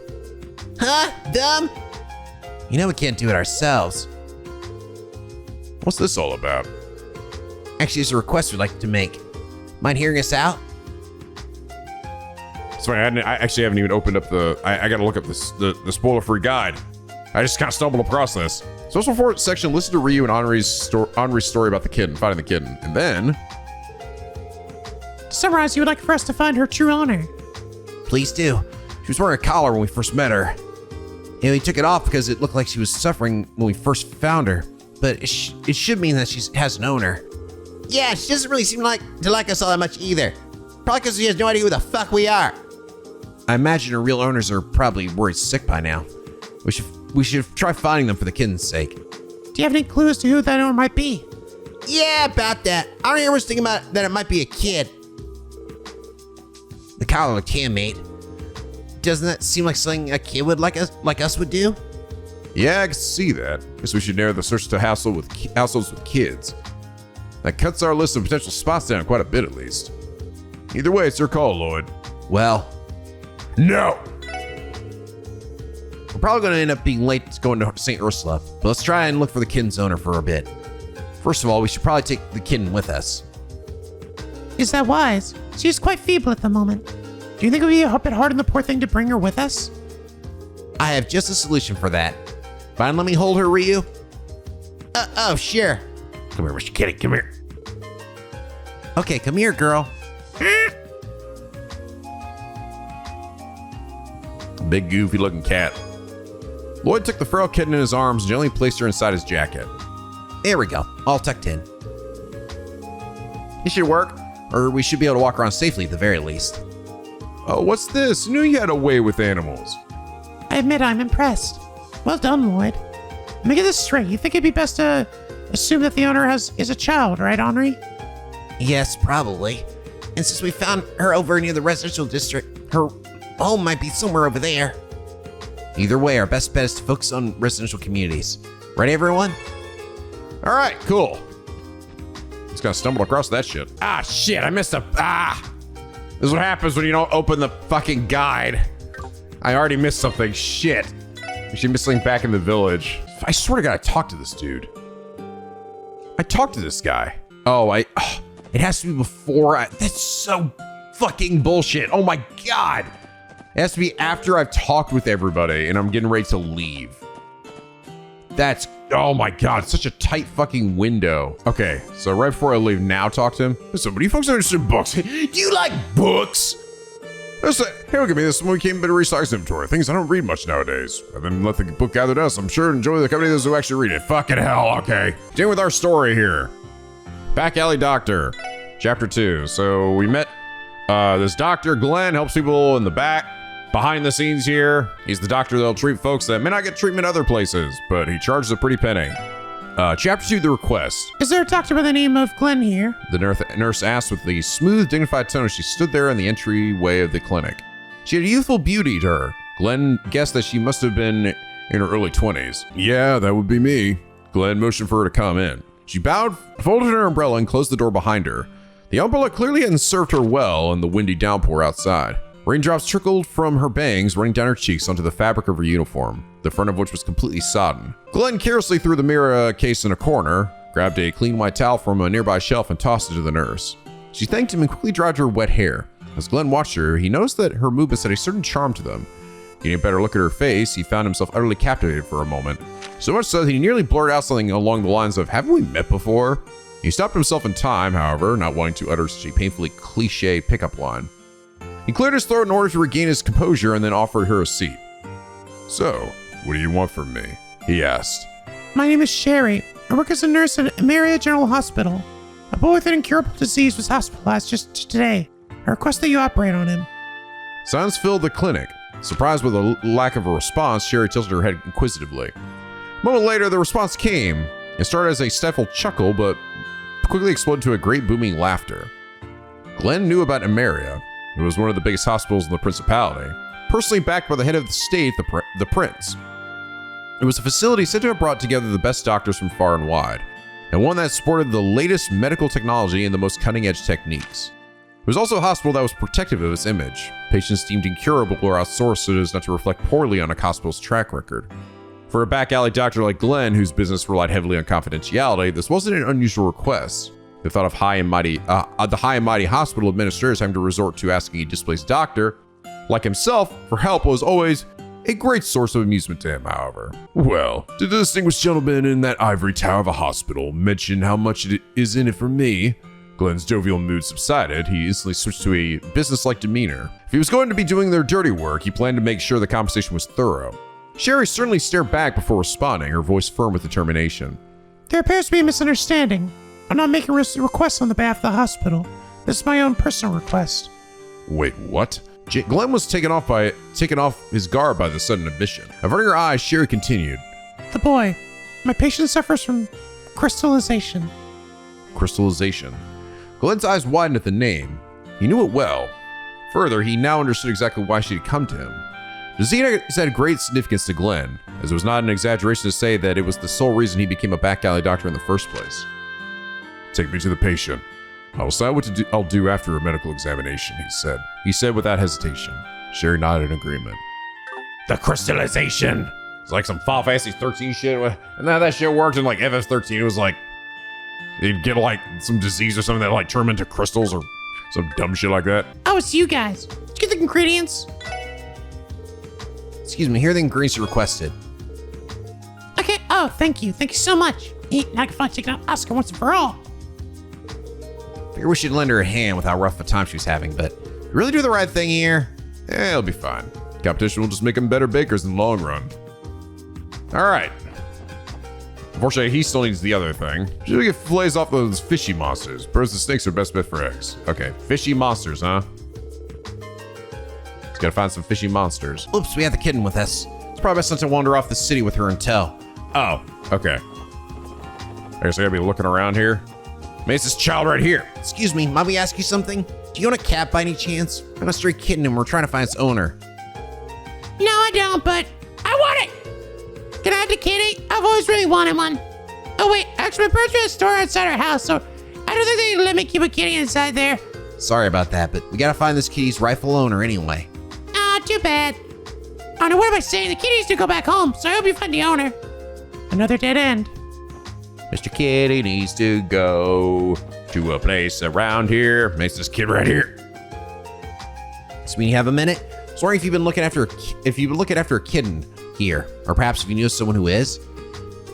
Huh? Dumb? You know we can't do it ourselves. What's this all about? Actually, there's a request we'd like to make. Mind hearing us out? Sorry, I actually haven't even opened up I gotta look up the spoiler-free guide. I just kind of stumbled across this. Social report section, listen to Ryu and Henri's story about the kitten, finding the kitten. And then... To summarize, you would like for us to find her true owner. Please do. She was wearing a collar when we first met her. And we took it off because it looked like she was suffering when we first found her. But it should mean that she has an owner. Yeah, she doesn't really seem to like us all that much either. Probably because she has no idea who the fuck we are. I imagine her real owners are probably worried sick by now. We should try finding them for the kitten's sake. Do you have any clues to who that owner might be? Yeah, about that. I don't hear much thinking about that it might be a kid. The collar looked handmade. Doesn't that seem like something a kid would like us would do? Yeah, I can see that. Guess we should narrow the search to households with kids. That cuts our list of potential spots down quite a bit, at least. Either way, it's your call, Lloyd. Well, no! we're probably going to end up being late going to St. Ursula, but let's try and look for the kitten's owner for a bit. First of all, we should probably take the kitten with us. Is that wise? She is quite feeble at the moment. Do you think it would be a bit hard on the poor thing to bring her with us? I have just a solution for that. Fine, let me hold her, Ryu? Oh, sure. Come here, Mr. Kitty, come here. Okay, come here, girl. Big goofy looking cat. Lloyd took the frail kitten in his arms and gently placed her inside his jacket. There we go, all tucked in. This should work, or we should be able to walk around safely at the very least. Oh, what's this? I knew you had a way with animals. I admit I'm impressed. Well done, Lloyd. Let me get this straight. You think it'd be best to assume that the owner is a child, right, Henri? Yes, probably. And since we found her over near the residential district, her home might be somewhere over there. Either way, our best bet is to focus on residential communities. Right, everyone? All right, cool. Just gonna stumble across that shit. Ah, shit, I missed This is what happens when you don't open the fucking guide. I already missed something. Shit. We should miss something back in the village. I swear to God, I talked to this dude. I talked to this guy. It has to be before that's so fucking bullshit. Oh my God. It has to be after I've talked with everybody and I'm getting ready to leave. Oh my God, it's such a tight fucking window. Okay, so right before I leave, now talk to him. Listen, what do you folks interested in books? Do you like books? Hey, look at me, this is when we came to recycle inventory. Things I don't read much nowadays. I've been let the book gather dust. I'm sure enjoy the company of those who actually read it. Fucking hell, okay. Continue with our story here. Back Alley Doctor, Chapter 2. So we met this doctor, Glenn, helps people in the back Behind the scenes here, he's the doctor that'll treat folks that may not get treatment other places, but he charges a pretty penny. Chapter 2, The Request. Is there a doctor by the name of Glenn here? The nurse asked with the smooth, dignified tone as she stood there in the entryway of the clinic. She had a youthful beauty to her. Glenn guessed that she must have been in her early 20s. Yeah, that would be me. Glenn motioned for her to come in. She bowed, folded her umbrella, and closed the door behind her. The umbrella clearly hadn't served her well in the windy downpour outside. Raindrops trickled from her bangs, running down her cheeks onto the fabric of her uniform, the front of which was completely sodden. Glenn carelessly threw the mirror case in a corner, grabbed a clean white towel from a nearby shelf, and tossed it to the nurse. She thanked him and quickly dried her wet hair. As Glenn watched her, he noticed that her movements had a certain charm to them. Getting a better look at her face, he found himself utterly captivated for a moment. So much so that he nearly blurted out something along the lines of, "Haven't we met before?" He stopped himself in time, however, not wanting to utter such a painfully cliche pickup line. He cleared his throat in order to regain his composure and then offered her a seat. "So, what do you want from me?" he asked. My name is Sherry. I work as a nurse at Ameria General Hospital. A boy with an incurable disease was hospitalized just today. I request that you operate on him. Silence filled the clinic. Surprised with the lack of a response, Sherry tilted her head inquisitively. A moment later, the response came. It started as a stifled chuckle, but quickly exploded to a great booming laughter. Glenn knew about Ameria. It was one of the biggest hospitals in the Principality, personally backed by the head of the state, the Prince. It was a facility said to have brought together the best doctors from far and wide, and one that sported the latest medical technology and the most cutting-edge techniques. It was also a hospital that was protective of its image. Patients deemed incurable or outsourced so as not to reflect poorly on a hospital's track record. For a back alley doctor like Glenn, whose business relied heavily on confidentiality, this wasn't an unusual request. The thought of the high and mighty hospital administrators having to resort to asking a displaced doctor like himself for help was always a great source of amusement to him, however. "Well, did the distinguished gentleman in that ivory tower of a hospital mention how much it is in it for me?" Glenn's jovial mood subsided. He instantly switched to a businesslike demeanor. If he was going to be doing their dirty work, he planned to make sure the conversation was thorough. Sherry certainly stared back before responding, her voice firm with determination. There appears to be a misunderstanding. I'm not making requests on the behalf of the hospital. This is my own personal request. Wait, what? Glenn was taken off his guard by the sudden admission. Averting her eyes, Sherry continued. The boy. My patient suffers from crystallization. Crystallization. Glenn's eyes widened at the name. He knew it well. Further, he now understood exactly why she had come to him. The disease had great significance to Glenn, as it was not an exaggeration to say that it was the sole reason he became a back alley doctor in the first place. "Take me to the patient. I will decide what I'll do after a medical examination," he said. He said without hesitation. Sherry nodded in agreement. The crystallization. It's like some Final Fantasy 13 shit. And that shit worked in like FF13. It was like, they'd get like some disease or something that like turn into crystals or some dumb shit like that. Oh, it's you guys. Did you get the ingredients? Excuse me, here are the ingredients you requested. Okay. Oh, thank you. Thank you so much. Now I can finally take it out Oscar once and for all. Figure we should lend her a hand with how rough a time she was having, but really do the right thing here. It'll be fine. Competition will just make them better bakers in the long run. All right. Unfortunately, he still needs the other thing. Should we get fillets off those fishy monsters? Birds and snakes are best bet for eggs. Okay, fishy monsters, huh? Just gotta find some fishy monsters. Oops, we have the kitten with us. It's probably best not to wander off the city with her in tow. Oh, okay. I guess I gotta be looking around here. Maybe it's this child right here. Excuse me, might we ask you something? Do you own a cat by any chance? I'm a stray kitten and we're trying to find its owner. No, I don't, but I want it. Can I have the kitty? I've always really wanted one. Oh, wait, actually, my parents ran a store outside our house, so I don't think they let me keep a kitty inside there. Sorry about that, but we gotta find this kitty's rightful owner anyway. Ah, too bad. Oh, no, what am I saying? The kitty needs to go back home, so I hope you find the owner. Another dead end. Mr. Kitty needs to go to a place around here. Makes this kid right here. So when you have a minute, I was wondering if you've been looking after a kitten here, or perhaps if you knew someone who is.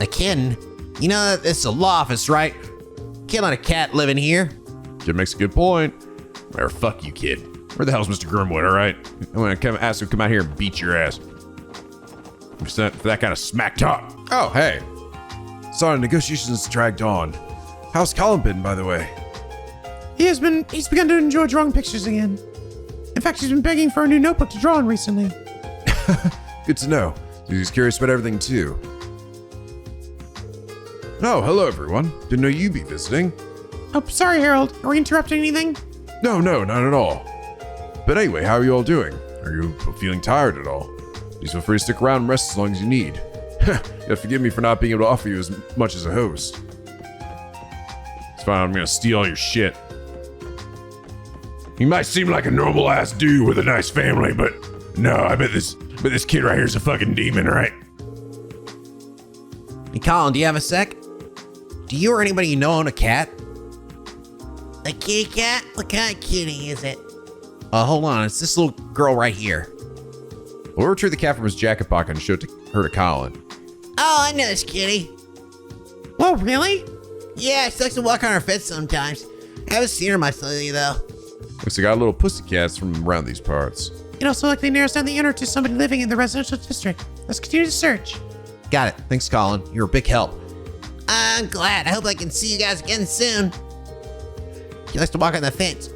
A kitten? You know, it's a law office, right? Can't let a cat live in here. Kid makes a good point. Or fuck you, kid. Where the hell's Mr. Grimwood, all right? I'm gonna ask him to come out here and beat your ass. For that kind of smack talk. Oh, hey. Sorry, negotiations dragged on. How's Colin been, by the way? He's begun to enjoy drawing pictures again. In In fact, she's been begging for a new notebook to draw in recently. Good to know. He's curious about everything too. Oh, hello everyone. Didn't know you'd be visiting. Oh, sorry, Harold. Are we interrupting anything? No, not at all. But anyway, how are you all doing? Are you feeling tired at all? Please feel free to stick around and rest as long as you need. You have to forgive me for not being able to offer you as much as a host. It's fine, I'm gonna steal all your shit. He might seem like a normal ass dude with a nice family, but no, I bet this kid right here is a fucking demon, right? Hey, Colin, do you have a sec? Do you or anybody you know own a cat? A kitty cat? What kind of kitty is it? Hold on. It's this little girl right here. We'll retrieve the cat from his jacket pocket and show it to her to Colin. Oh, I know this kitty. Whoa, really? Yeah, she likes to walk on her feet sometimes. I haven't seen her much lately, though. Looks like I got little pussycats from around these parts. It also likely narrows down the owner to somebody living in the residential district. Let's continue to search. Got it. Thanks, Colin. You're a big help. I'm glad. I hope I can see you guys again soon. She likes to walk on the fence.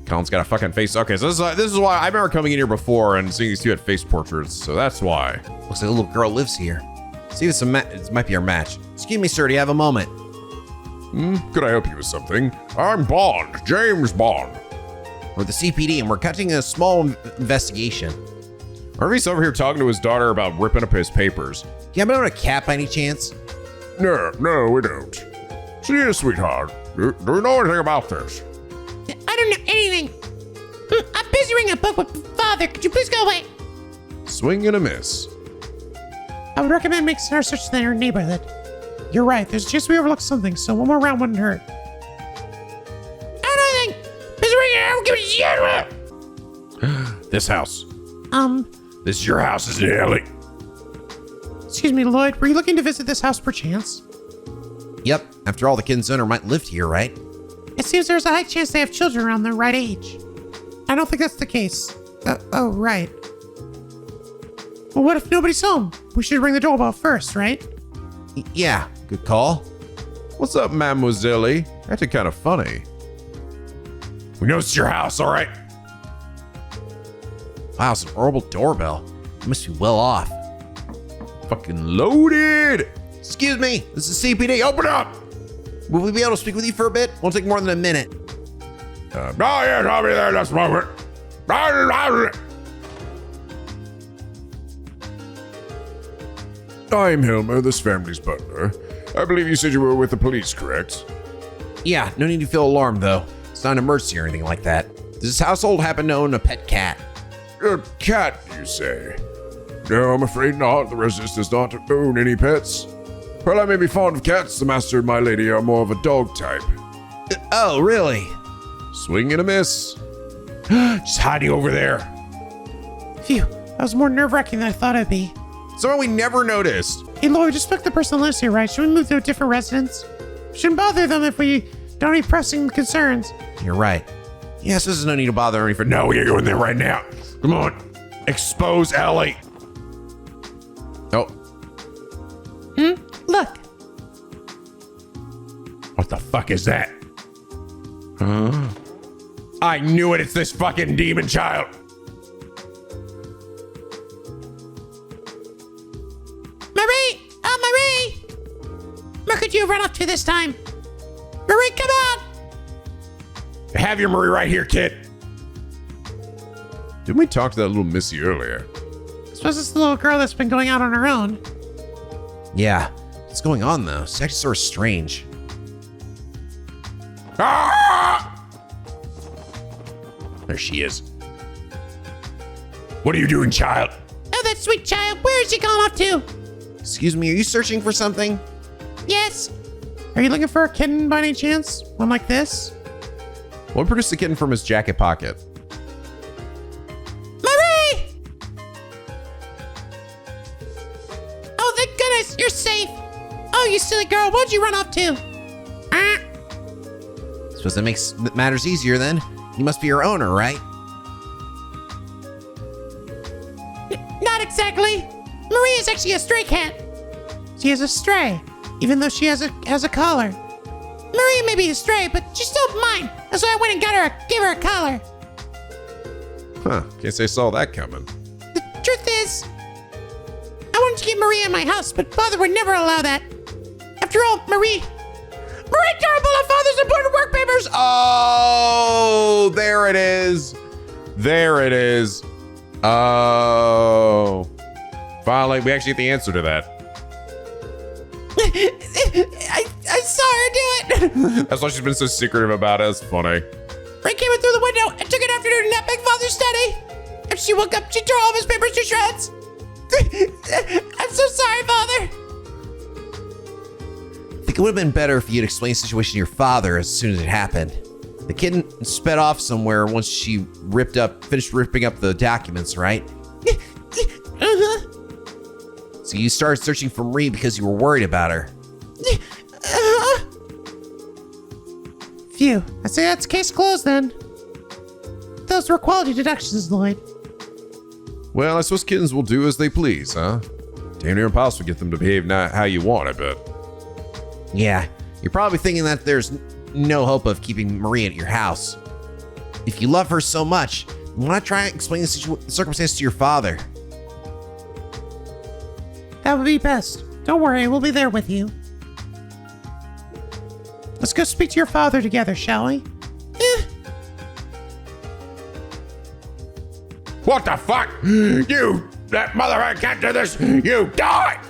Colin's got a fucking face. Okay, so this is why I remember coming in here before and seeing these two had face portraits, so that's why. Looks like a little girl lives here. See if it's it might be our match. Excuse me, sir. Do you have a moment? Could I help you with something? I'm Bond, James Bond. We're the CPD, and we're conducting a small investigation. Harvey's over here talking to his daughter about ripping up his papers. Do you happen to own a cat by any chance? No, we don't. See you, sweetheart. Do you know anything about this? I don't know anything. I'm busy reading a book with Father. Could you please go away? Swing and a miss. I would recommend making our search in our neighborhood. You're right. There's a chance we overlooked something, so one more round wouldn't hurt. I don't know anything. Busy reading it. I don't give a shit. This house. This is your house, isn't it, Ellie? Excuse me, Lloyd. Were you looking to visit this house perchance? Yep. After all, the kid's owner might live here, right? It seems there's a high chance they have children around the right age. I don't think that's the case. Oh, right. Well, what if nobody's home? We should ring the doorbell first, right? Yeah. Good call. What's up, Mademoiselle? Acting kind of funny. We know it's your house, all right? Wow, it's an horrible doorbell. You must be well off. Fucking loaded. Excuse me. This is CPD. Open up. Will we be able to speak with you for a bit? Won't take more than a minute. Oh, yes, I'll be there in just a moment. I'm Helmer, this family's butler. I believe you said you were with the police, correct? Yeah, no need to feel alarmed, though. It's not an emergency or anything like that. Does this household happen to own a pet cat? A cat, you say? No, I'm afraid not. The residence does not own any pets. While I may be fond of cats, the master and my lady are more of a dog type. Oh, really? Swing and a miss. Just hiding over there. Phew, that was more nerve-wracking than I thought it'd be. Someone we never noticed. Hey, Lloyd, just pick the person that lives here, right? Should we move to a different residence? Shouldn't bother them if we don't have any pressing concerns. You're right. Yes, there's no need to bother any for No, we gotta go in there right now. Come on. Expose Ellie. Oh, Look. What the fuck is that? I knew it. It's this fucking demon child. Marie! Oh, Marie! Where could you have run off to this time? Marie, come out! Have your Marie right here, kid. didn't we talk to that little missy earlier? I suppose it's the little girl that's been going out on her own. Yeah. What's going on, though? It's actually sort of strange. Ah! There she is. What are you doing, child? Oh, that sweet child. Where is she gone off to? Excuse me, are you searching for something? Yes. Are you looking for a kitten by any chance? One like this? We'll produce the kitten from his jacket pocket. Marie! Oh, thank goodness. You're safe. Oh, you silly girl. What'd you run off to? Suppose that makes matters easier then. You must be your owner, right? Not exactly. Marie is actually a stray cat. She is a stray, even though she has a collar. Marie may be a stray, but she's still mine. That's why I went and gave her a collar. Huh, can't say I saw that coming. The truth is, I wanted to keep Marie in my house, but Father would never allow that. After all, Marie terrible on Father's important work papers. Oh, there it is. There it is. Oh. Finally, we actually get the answer to that. I saw her do it. That's why she's been so secretive about it. It's funny. Ray came in through the window and took an afternoon nap in Father's study. After she woke up, she tore all of his papers to shreds. I'm so sorry, Father. I think it would have been better if you'd explained the situation to your father as soon as it happened. The kitten sped off somewhere once she finished ripping up the documents, right? Uh-huh. So you started searching for Marie because you were worried about her. Uh-huh. Phew. I say that's case closed then. Those were quality deductions, Lloyd. Well, I suppose kittens will do as they please, huh? Damn near impossible to get them to behave not how you want, I bet. Yeah, you're probably thinking that there's no hope of keeping Marie at your house. If you love her so much, why not try and explain the circumstance to your father? That would be best. Don't worry, we'll be there with you. Let's go speak to your father together, shall we? What the fuck? You, that motherfucker can't do this. You die.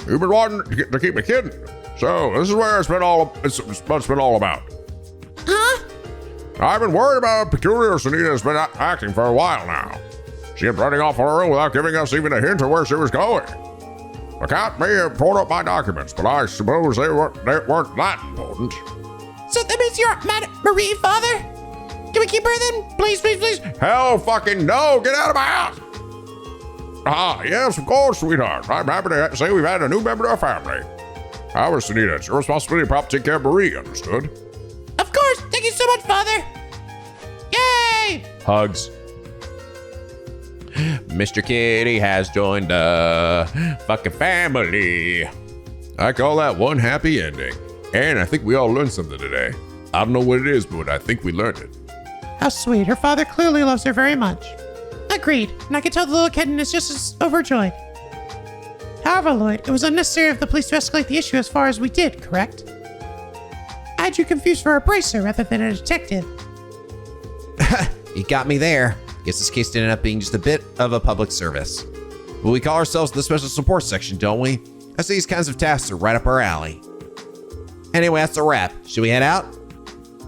You've been wanting to keep me kidding. So this is where it's been all about. Huh? I've been worried about how peculiar Sunita has been acting for a while now. She kept running off on her own without giving us even a hint of where she was going. The cat may have pulled up my documents, but I suppose they weren't that important. So that means you're mad at Marie, Father? Can we keep her then? Please, please, please. Hell fucking no! Get out of my house! Ah, yes, of course, sweetheart. I'm happy to say we've had a new member of our family. However, Sunita, it's your responsibility to probably take care of Marie, understood? Of course. Thank you so much, Father. Yay! Hugs. Mr. Kitty has joined the fucking family. I call that one happy ending. And I think we all learned something today. I don't know what it is, but I think we learned it. How sweet. Her father clearly loves her very much. Agreed. And I can tell the little kitten is just as overjoyed. However, Lloyd, it was unnecessary of the police to escalate the issue as far as we did, correct? I had you confused for a bracer rather than a detective. You got me there. Guess this case ended up being just a bit of a public service. But we call ourselves the Special Support Section, don't we? I say these kinds of tasks are right up our alley. Anyway, that's a wrap. Should we head out?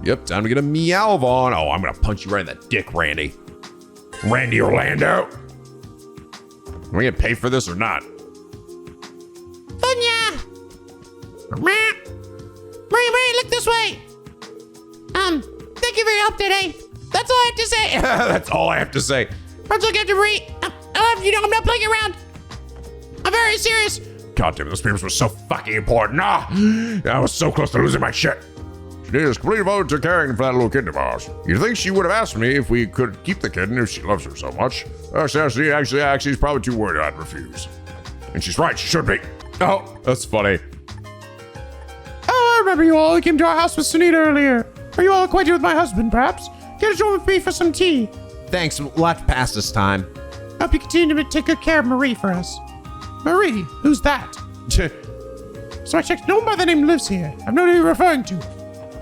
Yep, time to get a meow on. Oh, I'm gonna punch you right in the dick, Randy. Randy Orlando? Are we gonna pay for this or not? Funya! Marie, look this way! Thank you for your help today. That's all I have to say. That's all I have to say. Let's look after Marie. I love you, I'm not playing around. I'm very serious. God damn, those papers were so fucking important. I was so close to losing my shit. She is completely devoted to caring for that little kitten of ours. You'd think she would have asked me if we could keep the kitten if she loves her so much. Actually, she's probably too worried I'd refuse. And she's right, she should be. Oh, that's funny. Oh, I remember you all. You came to our house with Sunita earlier. Are you all acquainted with my husband, perhaps? Get a joint with me for some tea. Thanks, we'll have to pass this time. Hope you continue to take good care of Marie for us. Marie? Who's that? So I checked. No one by the name lives here. I've no idea who you're referring to.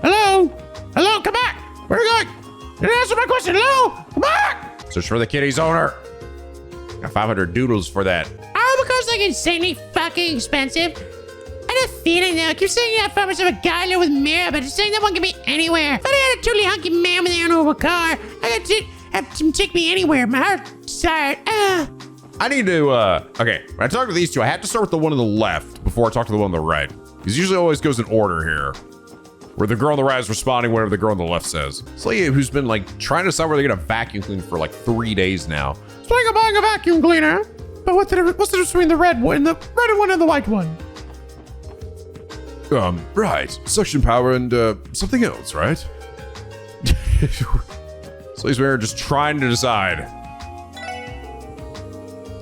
Hello? Hello? Come back! Where are you going? You didn't answer my question. Hello? Come back! Search for the kitty's owner. Got 500 doodles for that. Oh, because like insanely fucking expensive. I had a feeling though. I keep saying that photos of a guy live with mirror, but it's saying that one can be anywhere. But I had a totally hunky man with an over car. I got to have him take me anywhere. My heart's tired. I need to, okay, when I talk to these two, I have to start with the one on the left before I talk to the one on the right. Because usually always goes in order here. Where the girl on the right is responding whatever the girl on the left says. It's like who's been like trying to decide where they're gonna vacuum clean for like 3 days now. It's like buying a vacuum cleaner. But what's the difference between the red one and the white one? Right. Suction power and, something else, right? So he's just trying to decide.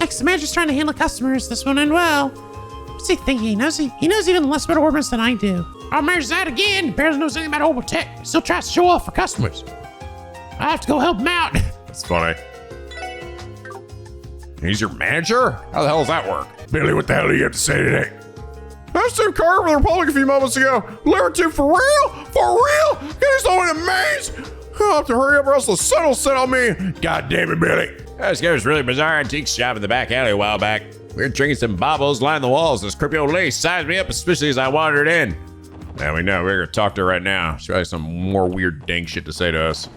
Next, the manager's trying to handle customers this one, and well, what's he thinking? He knows even less about orders than I do. Our manager's out again. Bears knows anything about mobile tech. He still tries to show off for customers. I have to go help him out. That's funny. He's your manager? How the hell does that work? Billy, what the hell do you have to say today? I was in car with the Republic a few moments ago. Lever 2 for real? For real? Can you slow in a maze? I'll have to hurry up or else the sun will set on me. God damn it, Billy. This guy was really bizarre antique shop in the back alley a while back. We were drinking some baubles, lining the walls. This creepy old lady sized me up especially as I wandered in. Now we know we're gonna talk to her right now. She has some more weird dang shit to say to us.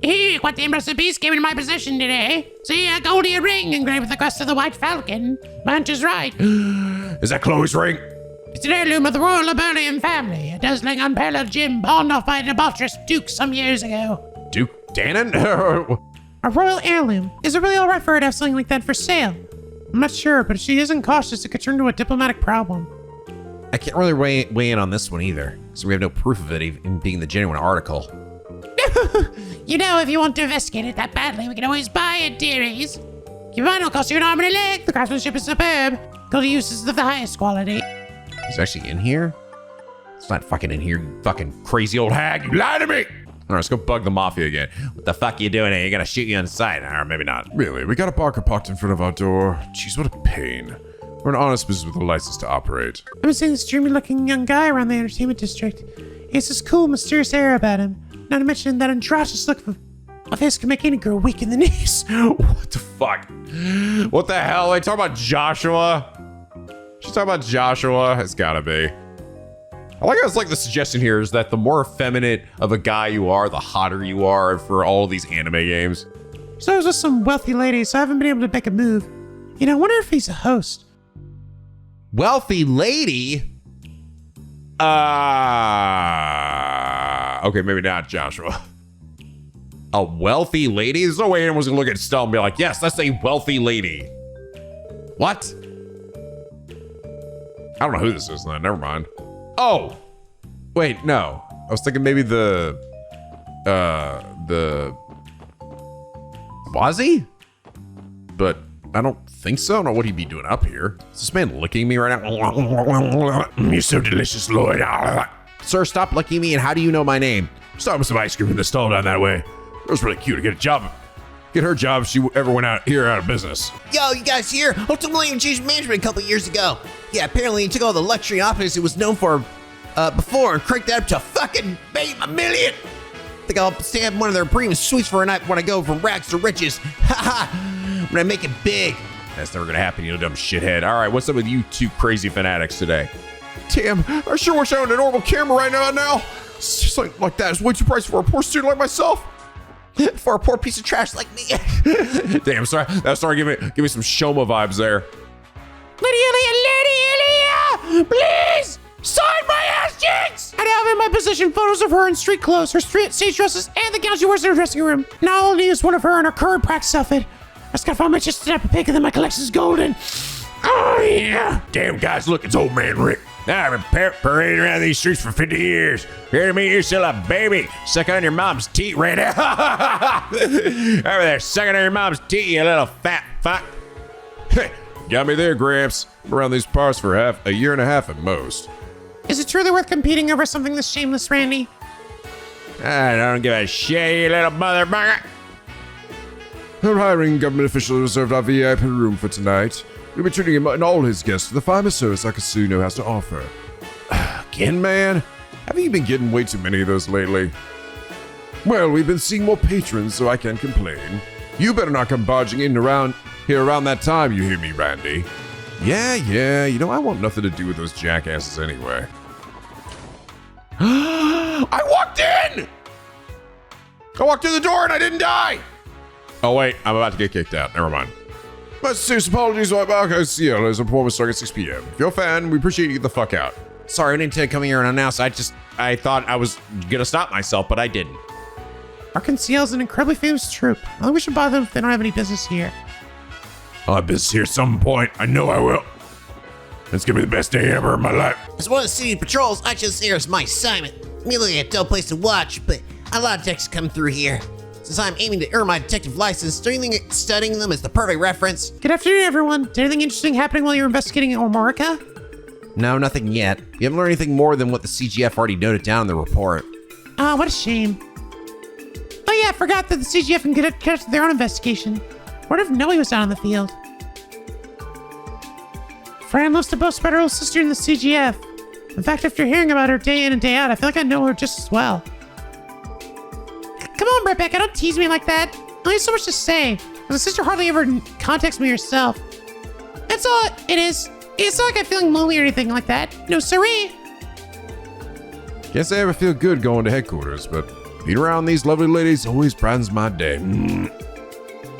Hey, what the recipes came into my possession today? See a golden ring engraved with the crest of the White Falcon. Bunch is right. Is that Chloe's ring? It's an heirloom of the royal Liberlian family. A dazzling, unparalleled gem pawned off by a debaucherous duke some years ago. Duke Dannon? A royal heirloom. Is it really alright for her to have something like that for sale? I'm not sure, but if she isn't cautious, it could turn into a diplomatic problem. I can't really weigh in on this one either, because we have no proof of it even being the genuine article. You know, if you want to investigate it that badly, we can always buy it, dearies. Your mine will cost you an arm and a leg. The craftsmanship is superb. Gold uses of the highest quality. He's actually in here? It's not fucking in here, you fucking crazy old hag. You lied to me. All right, let's go bug the mafia again. What the fuck are you doing here? You're gonna shoot you on sight, or maybe not. Really, we got a barker parked in front of our door. Jeez, what a pain. We're an honest business with a license to operate. I've been seeing this dreamy-looking young guy around the entertainment district. He has this cool, mysterious air about him. Not to mention that androgynous look of his can make any girl weak in the knees. What the fuck? What the hell? They talking about Joshua? She's talking about Joshua? It's gotta be. I like how it's like the suggestion here is that the more effeminate of a guy you are, the hotter you are for all of these anime games. So I was with some wealthy lady, so I haven't been able to make a move. You know, I wonder if he's a host. Wealthy lady? Okay, maybe not Joshua. A wealthy lady? There's no way anyone's gonna look at Stella and be like, yes, that's a wealthy lady. What? I don't know who this is then, never mind. Oh, wait, no. I was thinking maybe the Wazzy? But I don't think so. I don't know what he'd be doing up here. Is this man licking me right now? You're so delicious, Lloyd. Sir, stop licking me, and how do you know my name? Stop with some ice cream in the stall down that way. It was really cute to get a job. Get her job if she ever went out of business. Yo, you guys here? Hotel William changed management a couple years ago. Yeah, apparently he took all the luxury office it was known for before and cranked that up to fucking $1 million. I think I'll stay at one of their premium suites for a night when I go from rags to riches. Haha, when I make it big. That's never gonna happen, you dumb shithead. All right, what's up with you two crazy fanatics today? Damn, I sure wish I owned a normal camera right now. It's just like that. It's way too pricey for a poor student like myself. For a poor piece of trash like me. Damn, sorry. That started give me some Shoma vibes there. Lady Elia, please! Sign my ass cheeks! I now have in my possession photos of her in street clothes, her stage dresses, and the gowns she wears in her dressing room. Now all I need is one of her in her current practice outfit. I just gotta find my chest to snap a pic and then my collection's golden. Oh yeah! Damn, guys, look, it's old man Rick. I've been parading around these streets for 50 years. Here to me, you're still a baby. Sucking on your mom's teeth right now. Over there, sucking on your mom's teeth, you little fat fuck. Got me there, Gramps. Been around these parts for a year and a half at most. Is it truly worth competing over something this shameless, Randy? I don't give a shit, you little motherfucker. I'm hiring government official who reserved our VIP room for tonight. We'll be treating him and all his guests to the finest service our casino has to offer. Again, man? Haven't you been getting way too many of those lately? Well, we've been seeing more patrons, so I can't complain. You better not come barging in around that time, you hear me, Randy? Yeah, you know, I want nothing to do with those jackasses anyway. I walked in! I walked through the door and I didn't die! Oh, wait, I'm about to get kicked out. Never mind. My serious apologies, my back. There's a performance starting at 6 p.m. If you're a fan, we appreciate you. Get the fuck out. Sorry, I didn't intend coming here and announce. I thought I was gonna stop myself, but I didn't. Arkansas is an incredibly famous troupe. I think we should bother them if they don't have any business here. I'll have business here at some point. I know I will. It's gonna be the best day ever in my life. As one of the city patrols, I chose here as my assignment. Immediately a dull place to watch, but a lot of detectives come through here. Since I'm aiming to earn my detective license, studying them is the perfect reference. Good afternoon, everyone. Did anything interesting happening while you were investigating Omorica? No, nothing yet. You haven't learned anything more than what the CGF already noted down in the report. Ah, what a shame. yeah, I forgot that the CGF can conduct their own investigation. What if Noe was out on the field? Fran loves to boast about her little sister in the CGF. In fact, after hearing about her day in and day out, I feel like I know her just as well. Come on, Rebecca, don't tease me like that. I have so much to say. My sister hardly ever contacts me herself. That's all it is. It's not like I'm feeling lonely or anything like that. No, siree. Can't say I ever feel good going to headquarters, but being around these lovely ladies always brightens my day. I'm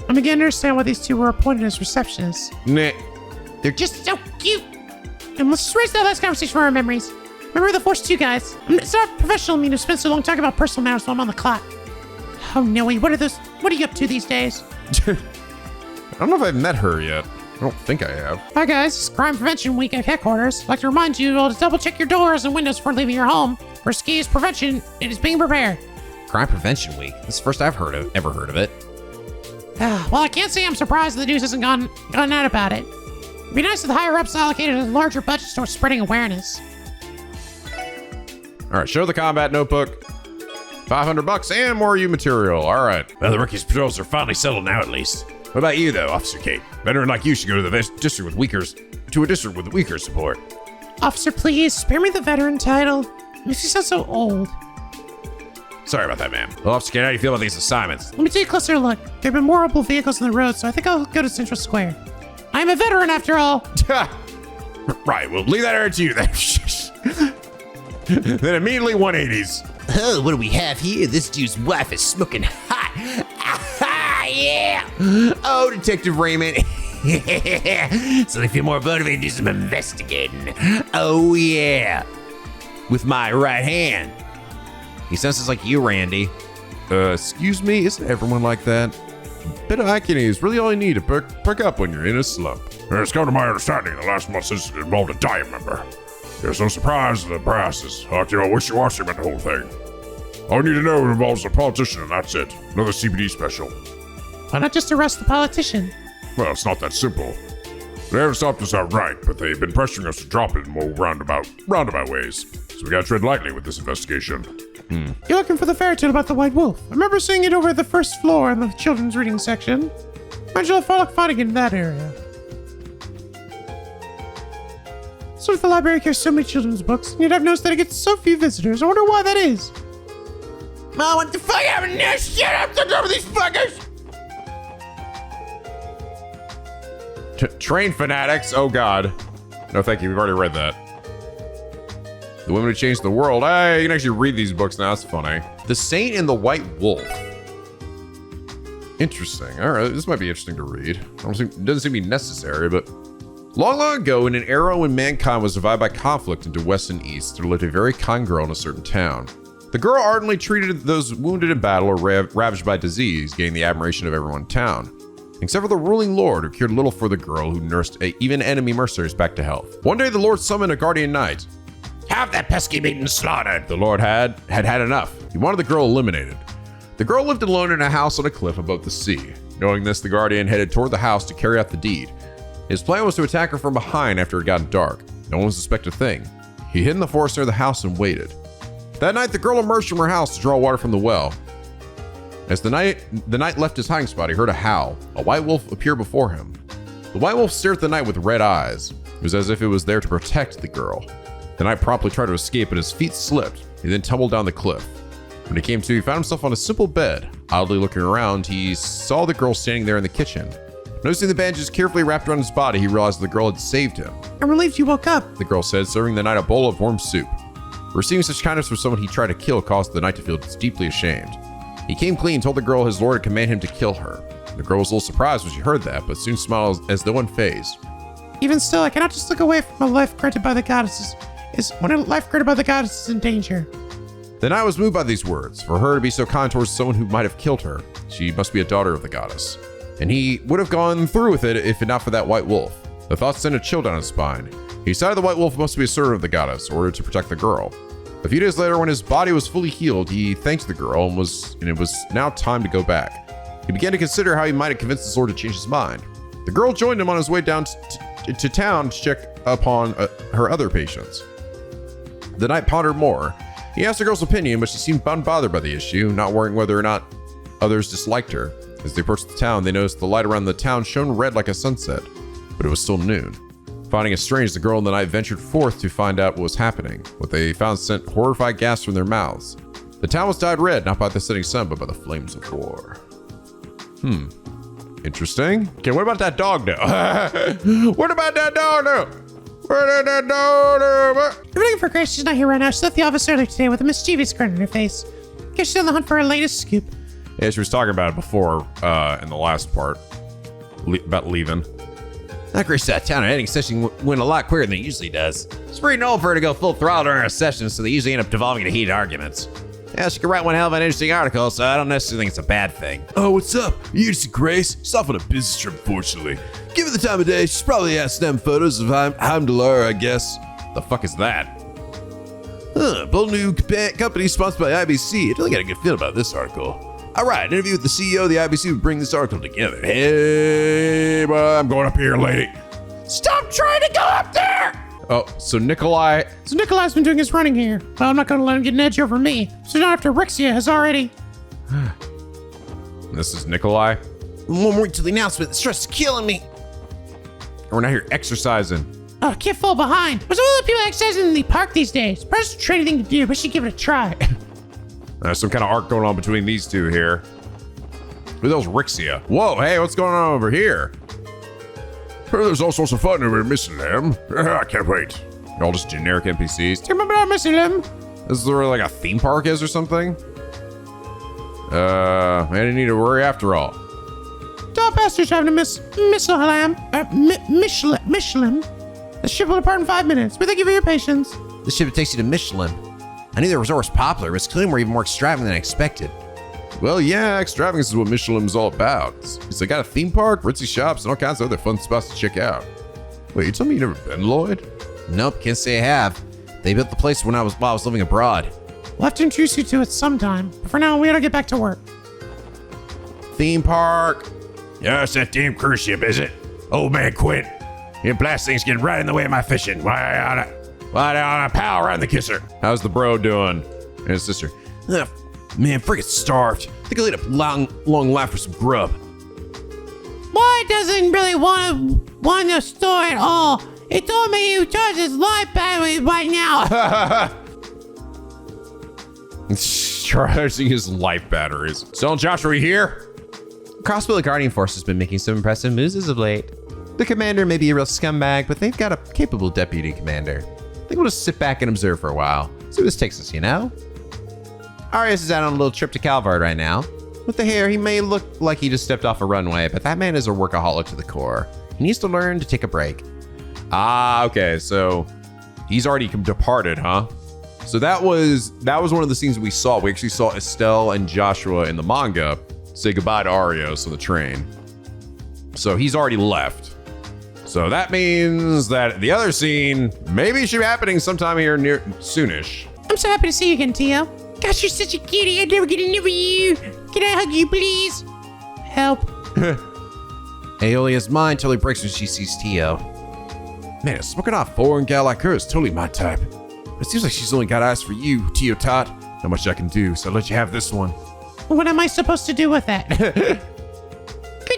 beginning to understand why these two were appointed as receptionists. Nah. They're just so cute. And let's just erase that last conversation from our memories. Remember the Force 2 guys? It's not professional of me to spend so long talking about personal matters while I'm on the clock. Oh, Noe, what are you up to these days? I don't know if I've met her yet. I don't think I have. Hi guys, it's Crime Prevention Week at headquarters. I'd like to remind you all to double check your doors and windows before leaving your home. For skis prevention, it is being prepared. Crime Prevention Week. That's the first I've ever heard of it. Well, I can't say I'm surprised the news hasn't gone out about it. It'd be nice if the higher ups allocated a larger budget towards spreading awareness. All right, show the combat notebook. $500 and more U material. All right. Well, the rookies' patrols are finally settled now, at least. What about you, though, Officer Kate? Veteran like you should go to the district with weaker support. Officer, please spare me the veteran title. Makes you sound so old. Sorry about that, ma'am. Well, Officer Kate, how do you feel about these assignments? Let me take a closer look. There have been more mobile vehicles on the road, so I think I'll go to Central Square. I'm a veteran after all. Right, we'll leave that area to you then. Then immediately 180s. Oh, what do we have here? This dude's wife is smoking hot. Ah, yeah. Oh, Detective Raymond. So they feel more motivated to do some investigating. Oh, yeah. With my right hand. He senses like you, Randy. Excuse me, isn't everyone like that? A bit of eye candy is really all you need to perk up when you're in a slump. It's come to my understanding the last month's incident involved a diet member. There's no surprise the brass is wishy-washy about the whole thing. All you need to know involves a politician and that's it. Another CBD special. Why not just arrest the politician? Well, it's not that simple. They haven't stopped us outright, but they've been pressuring us to drop it in more roundabout ways. So we gotta tread lightly with this investigation. You're looking for the fairy tale about the white wolf. I remember seeing it over at the first floor in the children's reading section. Imagine if I like finding it in that area. So if the library carries so many children's books, you'd have noticed that it gets so few visitors. I wonder why that is. Mom, what the fuck happened now? Shut up! Don't over these fuckers! Train fanatics. Oh, God. No, thank you. We've already read that. The Women Who Changed the World. Hey, you can actually read these books now. That's funny. The Saint and the White Wolf. Interesting. All right, this might be interesting to read. It doesn't seem to be necessary, but... Long, long ago, in an era when mankind was divided by conflict into West and East, there lived a very kind girl in a certain town. The girl ardently treated those wounded in battle or ravaged by disease, gaining the admiration of everyone in town. Except for the ruling lord, who cared little for the girl, who nursed even enemy mercenaries back to health. One day, the lord summoned a guardian knight. Have that pesky maiden slaughtered. The lord had enough. He wanted the girl eliminated. The girl lived alone in a house on a cliff above the sea. Knowing this, the guardian headed toward the house to carry out the deed. His plan was to attack her from behind after it got dark. No one suspected a thing. He hid in the forest near the house and waited. That night, the girl emerged from her house to draw water from the well. As the knight left his hiding spot, he heard a howl. A white wolf appeared before him. The white wolf stared at the knight with red eyes. It was as if it was there to protect the girl. The knight promptly tried to escape, but his feet slipped. He then tumbled down the cliff. When he came to, he found himself on a simple bed. Oddly looking around, he saw the girl standing there in the kitchen. Noticing the bandages carefully wrapped around his body, he realized the girl had saved him. I'm relieved you woke up. The girl said, serving the knight a bowl of warm soup. Receiving such kindness from someone he tried to kill caused the knight to feel deeply ashamed. He came clean and told the girl his lord had commanded him to kill her. The girl was a little surprised when she heard that, but soon smiled as though unfazed. Even still, I cannot just look away from a life granted by the goddesses. When a life granted by the goddesses is in danger. The knight was moved by these words. For her to be so kind towards someone who might have killed her, she must be a daughter of the goddess. And he would have gone through with it if not for that white wolf. The thought sent a chill down his spine. He decided the white wolf must be a servant of the goddess, ordered to protect the girl. A few days later, when his body was fully healed, he thanked the girl and it was now time to go back. He began to consider how he might have convinced his lord to change his mind. The girl joined him on his way down to town to check upon her other patients. The knight pondered more. He asked the girl's opinion, but she seemed unbothered by the issue, not worrying whether or not others disliked her. As they approached the town, they noticed the light around the town shone red like a sunset, but it was still noon. Finding it strange, the girl and the knight ventured forth to find out what was happening. What they found sent horrified gasps from their mouths. The town was dyed red, not by the setting sun, but by the flames of war. Interesting. Okay, what about that dog now? What about that dog now? Where did that dog now? I'm looking for Grace. She's not here right now. She left the office earlier today with a mischievous grin on her face. Guess she's on the hunt for her latest scoop. Yeah, she was talking about it before in the last part. About leaving. That Grace town editing session went a lot quicker than it usually does. It's pretty normal for her to go full throttle during our sessions, so they usually end up devolving into heated arguments. Yeah, she could write one hell of an interesting article, so I don't necessarily think it's a bad thing. Oh, what's up? You see Grace? She's off on a business trip, fortunately. Given the time of day, she's probably at STEM photos of Heimdallr, I guess. The fuck is that? Bold new company sponsored by IBC. I really got a good feel about this article. All right, an interview with the CEO of the IBC would bring this article together. Hey, I'm going up here, lady. Stop trying to go up there! Oh, so Nikolai. So Nikolai's been doing his running here. Well, I'm not going to let him get an edge over me. So not after Rixia has already... This is Nikolai. One more to the announcement. The stress is killing me. We're not here exercising. Oh, I can't fall behind. There's a lot of people exercising in the park these days. Perhaps a trendy thing to do, but should give it a try. There's some kind of arc going on between these two here. Who the hell's Rixia? Whoa, hey, what's going on over here? There's all sorts of fun over in Missingham. I can't wait. All just generic NPCs. Do you remember that, Mr. Lim? This is where like a theme park is or something? I didn't need to worry after all. Top Esther's having a Michelin. The ship will depart in 5 minutes. We thank you for your patience. The ship takes you to Michelin. I knew the resort was popular, but it's clearly more even more extravagant than I expected. Well, yeah, extravagance is what Michelin's all about. They got a theme park, ritzy shops, and all kinds of other fun spots to check out. Wait, you told me you never been, Lloyd? Nope, can't say I have. They built the place while I was living abroad. We'll have to introduce you to it sometime. But for now, we gotta get back to work. Theme park. Yeah, it's that damn cruise ship, is it? Old man quit. Your blast thing's getting right in the way of my fishing. Why on a pal around the kisser? How's the bro doing? And his sister. Man, friggin' starved. Think I'll eat a long life for some grub. Boy doesn't really want to store at all. He told me he charges his life battery right now. Charging his life batteries. So, Josh, are we here? Crossbell Guardian Force has been making some impressive moves as of late. The commander may be a real scumbag, but they've got a capable deputy commander. I think we'll just sit back and observe for a while. See where this takes us, you know? Arias is out on a little trip to Calvard right now. With the hair, he may look like he just stepped off a runway, but that man is a workaholic to the core. He needs to learn to take a break. Ah, okay, so he's already departed, huh? So that was one of the scenes we saw. We actually saw Estelle and Joshua in the manga say goodbye to Arios on the train. So he's already left. So that means that the other scene maybe should be happening sometime here near soonish. I'm so happy to see you again, Tio. Gosh, you're such a cutie. I'd never get enough of you. Can I hug you, please? Help. Aeolia's mind totally breaks when she sees Tio. Man, smoking off foreign gal like her is totally my type. It seems like she's only got eyes for you, Tio Tot. Not much I can do, so I'll let you have this one. What am I supposed to do with that? Good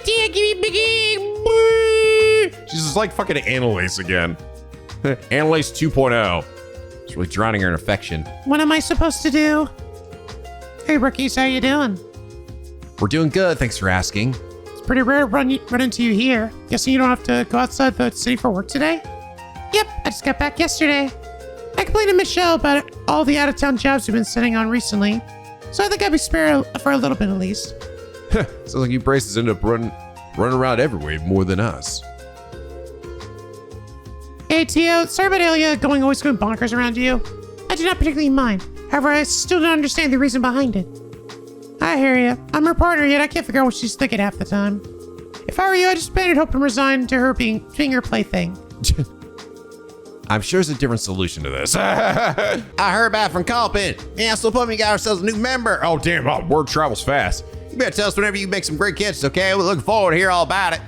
Tio, give me biggie. She's just like fucking Annalise again. Annalise 2.0. It's really drowning her in affection. What am I supposed to do? Hey, rookies, how you doing? We're doing good, thanks for asking. It's pretty rare to run into you here. Guessing you don't have to go outside the city for work today? Yep, I just got back yesterday. I complained to Michelle about all the out-of-town jobs we've been sitting on recently. So I think I'd be spared for a little bit at least. Sounds like you braces end up running around everywhere more than us. Hey, Tio, sorry about Elia always going bonkers around you. I do not particularly mind. However, I still don't understand the reason behind it. I hear you. I'm her partner, yet I can't figure out what she's thinking half the time. If I were you, I'd just abandon hope and resign to her being her plaything. I'm sure there's a different solution to this. I heard back from Colpin. Yeah, so we got ourselves a new member. Oh, damn, word travels fast. You better tell us whenever you make some great catches, okay? We're looking forward to hear all about it.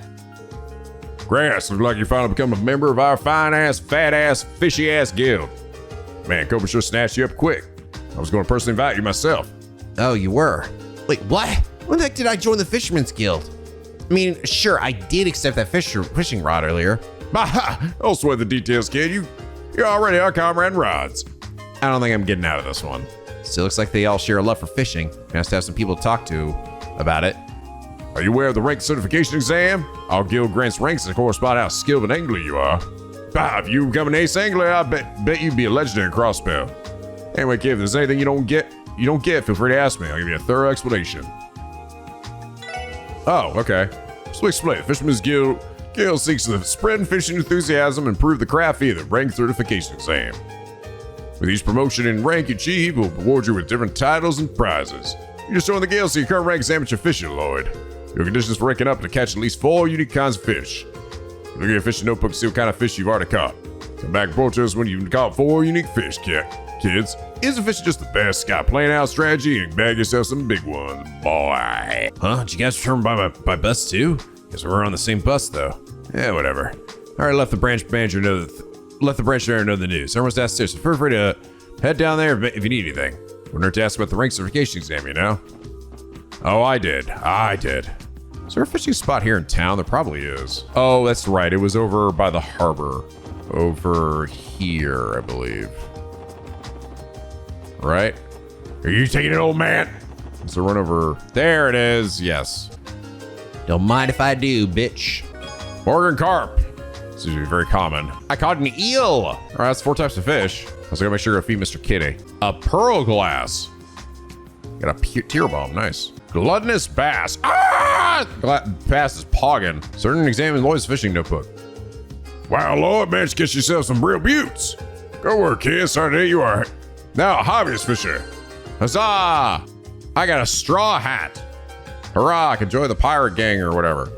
Grass, looks like you finally become a member of our fine-ass, fat-ass, fishy-ass guild. Man, Cobra sure snatched you up quick. I was going to personally invite you myself. Oh, you were? Wait, what? When the heck did I join the Fisherman's Guild? I mean, sure, I did accept that fishing rod earlier. Bah! Don't sweat the details, kid. You're already our comrade in rods. I don't think I'm getting out of this one. Still looks like they all share a love for fishing. Has to have some people to talk to about it. Are you aware of the rank certification exam? Our guild grants ranks that correspond to how skilled an angler you are. Bah, if you become an ace angler, I bet you'd be a legendary Crossbell. Anyway, kid, if there's anything you don't get, feel free to ask me. I'll give you a thorough explanation. Oh, okay. So explain. Fisherman's Guild seeks to spread fishing enthusiasm and improve the craft via the rank certification exam. With each promotion in rank you achieve, we'll reward you with different titles and prizes. You just join the guild so your current rank is amateur fisher, Lloyd. Your conditions for ranking up to catch at least 4 unique kinds of fish. Look at your fishing notebook to see what kind of fish you've already caught. Come back and report to us when you've caught 4 unique fish, kids. Isn't fishing just the best? Got playing out strategy and bag yourself some big ones, boy. Huh? Did you guys return by bus too? Guess we're on the same bus though. Yeah, whatever. All right, let the branch manager know the news. Everyone's downstairs, so feel free to head down there if you need anything. Wouldn't hurt to ask about the rank certification exam, you know? Oh, I did. Is there a fishing spot here in town? There probably is. Oh, that's right. It was over by the harbor. Over here, I believe. Right? Are you taking it, old man? Is there one over there? It is. Yes. Don't mind if I do, bitch. Morgan carp. Seems to be very common. I caught an eel. All right, that's 4 types of fish. I was gonna make sure to feed Mr. Kitty. A pearl glass. Got a tear bomb. Nice. Gluttonous bass. Ah! Bass is pogging. Certain examine Lloyd's fishing notebook. Wow, Lloyd, managed to get yourself some real buttes. Go work, kid. Sorry today you are now a hobbyist fisher. Huzzah! I got a straw hat. Hurrah, I can join the pirate gang or whatever.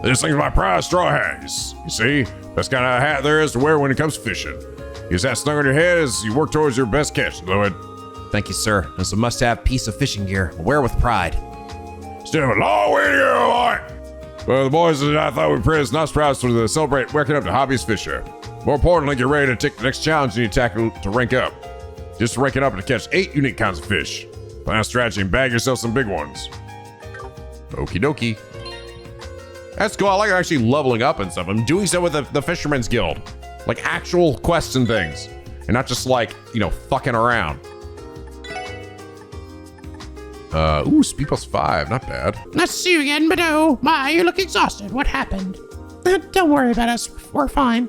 This thing's my prize straw hat. You see, best kind of hat there is to wear when it comes fishing. Use that snug on your head as you work towards your best catch, Lloyd. Thank you, sir. It's a must-have piece of fishing gear. I'll wear with pride. Still have a long way to go, boy. Well, the boys and I thought we'd praise not proud to celebrate waking up to hobbyist fisher. More importantly, get ready to take the next challenge you need to tackle to rank up. Just to rank it up and to catch 8 unique kinds of fish. Plan a strategy and bag yourself some big ones. Okie dokie. That's cool. I like actually leveling up and stuff. I'm doing so with the Fisherman's Guild. Like actual quests and things. And not just like, fucking around. Speed +5. Not bad. Nice to see you again, but oh my, you look exhausted. What happened? Don't worry about us. We're fine.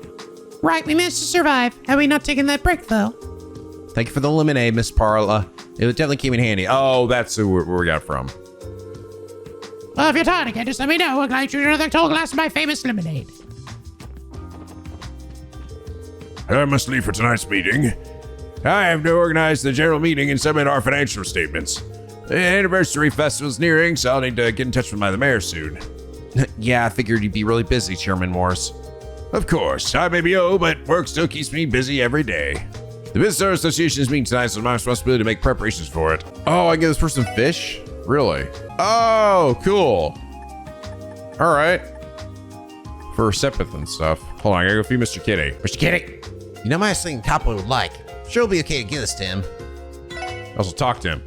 Right, we managed to survive. Had we not taken that break, though? Thank you for the lemonade, Miss Parla. It definitely came in handy. Oh, that's where we got it from. Well, if you're tired again, just let me know. I'll get you another tall glass of my famous lemonade. I must leave for tonight's meeting. I have to organize the general meeting and submit our financial statements. The anniversary festival's nearing, so I'll need to get in touch with the mayor soon. Yeah, I figured you'd be really busy, Chairman Morris. Of course, I may be old, but work still keeps me busy every day. The Business Association is meeting tonight, so it's my responsibility to make preparations for it. Oh, I give this person fish? Really? Oh, cool. All right. For Sepith and stuff. Hold on, I gotta go feed Mr. Kitty. Mr. Kitty! You know my thing Capo would like. Sure, it'll be okay to give this to him. Also talk to him.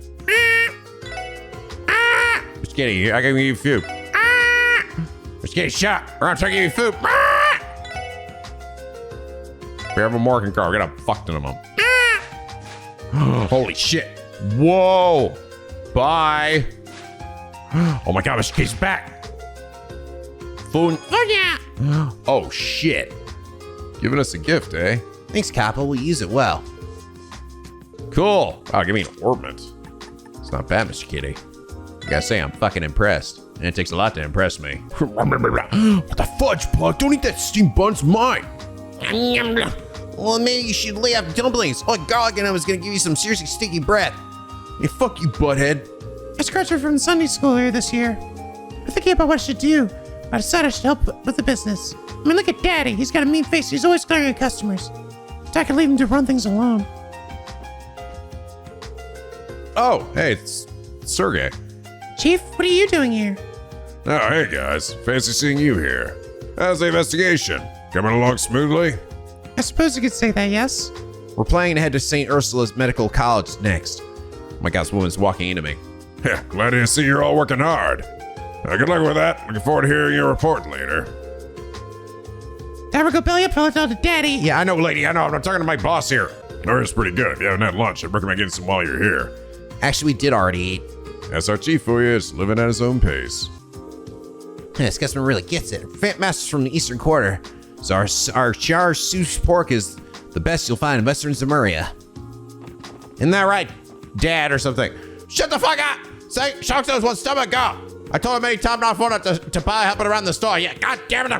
Mr. Kitty, I gotta give you food. Mr. Kitty, shut up, or I'm trying to give you food. We have a marking car. We got a fuck ton of them. Holy shit. Whoa. Bye. Oh my god, Mr. Kitty's back. Food. Oh, yeah. Oh shit. Giving us a gift, eh? Thanks, Capo. We'll use it well. Cool. Wow, give me an ornament. It's not bad, Mr. Kitty. I gotta say, I'm fucking impressed. And it takes a lot to impress me. What the fudge, Puck? Don't eat that steamed bun. It's mine. Well, maybe you should lay out dumplings. Oh, garlic, and I was gonna give you some seriously sticky bread. Hey, fuck you, butthead. I graduated from Sunday school here this year. I'm thinking about what I should do. I decided I should help with the business. I mean, look at Daddy. He's got a mean face. He's always glaring at customers. So I can leave him to run things alone. Oh, hey, it's Sergey. Chief, what are you doing here? Oh, hey guys. Fancy seeing you here. How's the investigation? Coming along smoothly? I suppose you could say that, yes? We're planning to head to St. Ursula's Medical College next. Oh my god, this woman's walking into me. Yeah, glad to see you're all working hard. Good luck with that. Looking forward to hearing your report later. Time to go belly up, fellas, down to daddy. Yeah, I know, lady. I know. I'm talking to my boss here. Dinner's pretty good. If you haven't had lunch, I'd recommend getting some while you're here. Actually, we did already eat. That's our chief for you. Is living at his own pace. This Scotsman really gets it. Fat masters from the Eastern Quarter. So our char siu pork is the best you'll find in Western Zemuria. Isn't that right, Dad, or something? Shut the fuck up! Say, Shark knows what stomach go. I told him many times not for to buy helping around the store. Yeah, god damn it,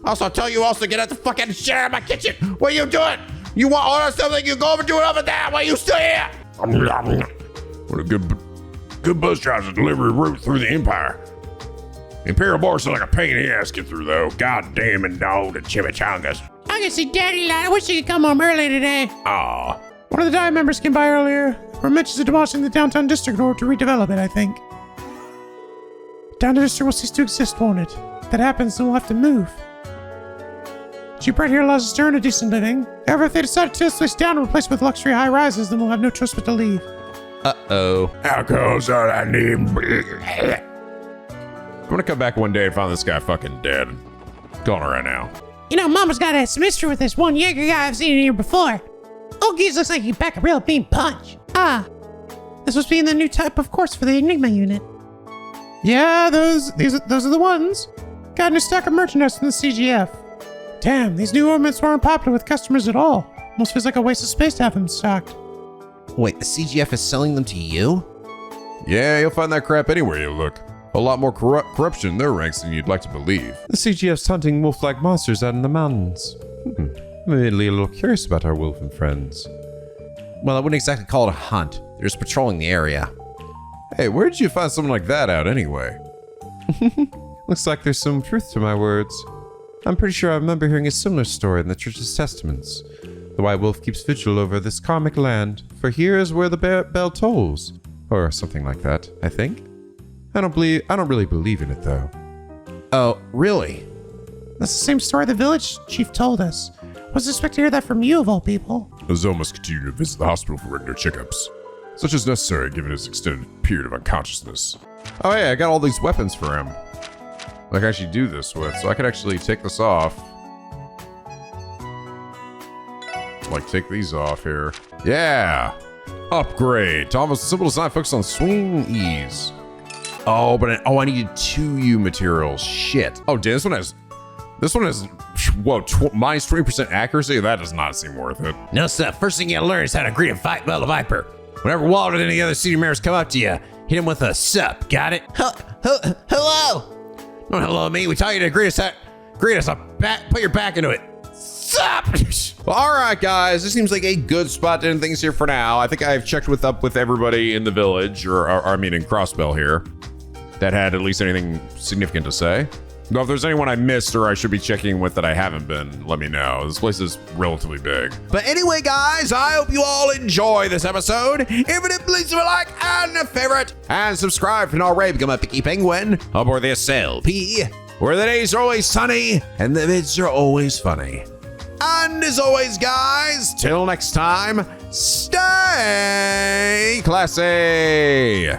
Also, I tell you also get out the fucking shit out of my kitchen. What are you doing? You want order something? You go over and do it over there. Why are you still here? What a good bus drives a delivery route through the Empire. The Imperial Boards are like a pain in the ass to get through, though. God damn it, no, the chimichangas. I can see daddy lot. I wish you could come home early today. Aw. One of the Dive members came by earlier. Or mentions of demolishing the downtown district in order to redevelop it, I think. Downtown district will cease to exist, won't it? If that happens, then we'll have to move. Cheap rent here allows us to earn a decent living. However, if they decide to tear this place down and replace it with luxury high rises, then we'll have no choice but to leave. Uh-oh. Alcohol's all I need. I'm gonna come back one day and find this guy fucking dead. Calling her right now. You know, Mama's got some history with this one Jaeger guy I've seen in here before. Old geese looks like he can pack a real mean punch. Ah, this must be in the new type of course for the Enigma unit. Yeah, those are the ones. Got a new stock of merchandise from the CGF. Damn, these new ornaments weren't popular with customers at all. Almost feels like a waste of space to have them stocked. Wait, the CGF is selling them to you? Yeah, you'll find that crap anywhere you look. A lot more corruption in their ranks than you'd like to believe. The CGF's hunting wolf-like monsters out in the mountains. I'm admittedly a little curious about our wolven friends. Well, I wouldn't exactly call it a hunt. They're just patrolling the area. Hey, where did you find something like that out anyway? Looks like there's some truth to my words. I'm pretty sure I remember hearing a similar story in the Church's Testaments. The White Wolf keeps vigil over this karmic land, for here is where the bell tolls. Or something like that, I think. I don't really believe in it, though. Oh, really? That's the same story the village chief told us. Wasn't expecting to hear that from you, of all people. Azure must continue to visit the hospital for regular checkups, such as necessary given his extended period of unconsciousness. Oh yeah, I got all these weapons for him. Like I should do this with, so I could actually take this off. Like take these off here. Yeah! Upgrade to almost simple design focused on swing ease. Oh, but I needed 2 U materials. Shit. Oh, damn, this one has, whoa, minus 20% accuracy? That does not seem worth it. No, sir. First thing you gotta learn is how to greet and fight well the Viper. Whenever Walt or any other senior members come up to you, hit him with a sup. Got it? Hello. Don't hello me. We tell you to greet us. Put your back into it. Sup. Well, all right, guys. This seems like a good spot to end things here for now. I think I've checked up with everybody in the village, or I mean in Crossbell here, that had at least anything significant to say. Well, if there's anyone I missed or I should be checking with that I haven't been, let me know. This place is relatively big. But anyway, guys, I hope you all enjoy this episode. If it did, please leave a like and a favorite. And subscribe if you're not already become a picky penguin aboard the SLP, where the days are always sunny and the vids are always funny. And as always, guys, till next time, stay classy.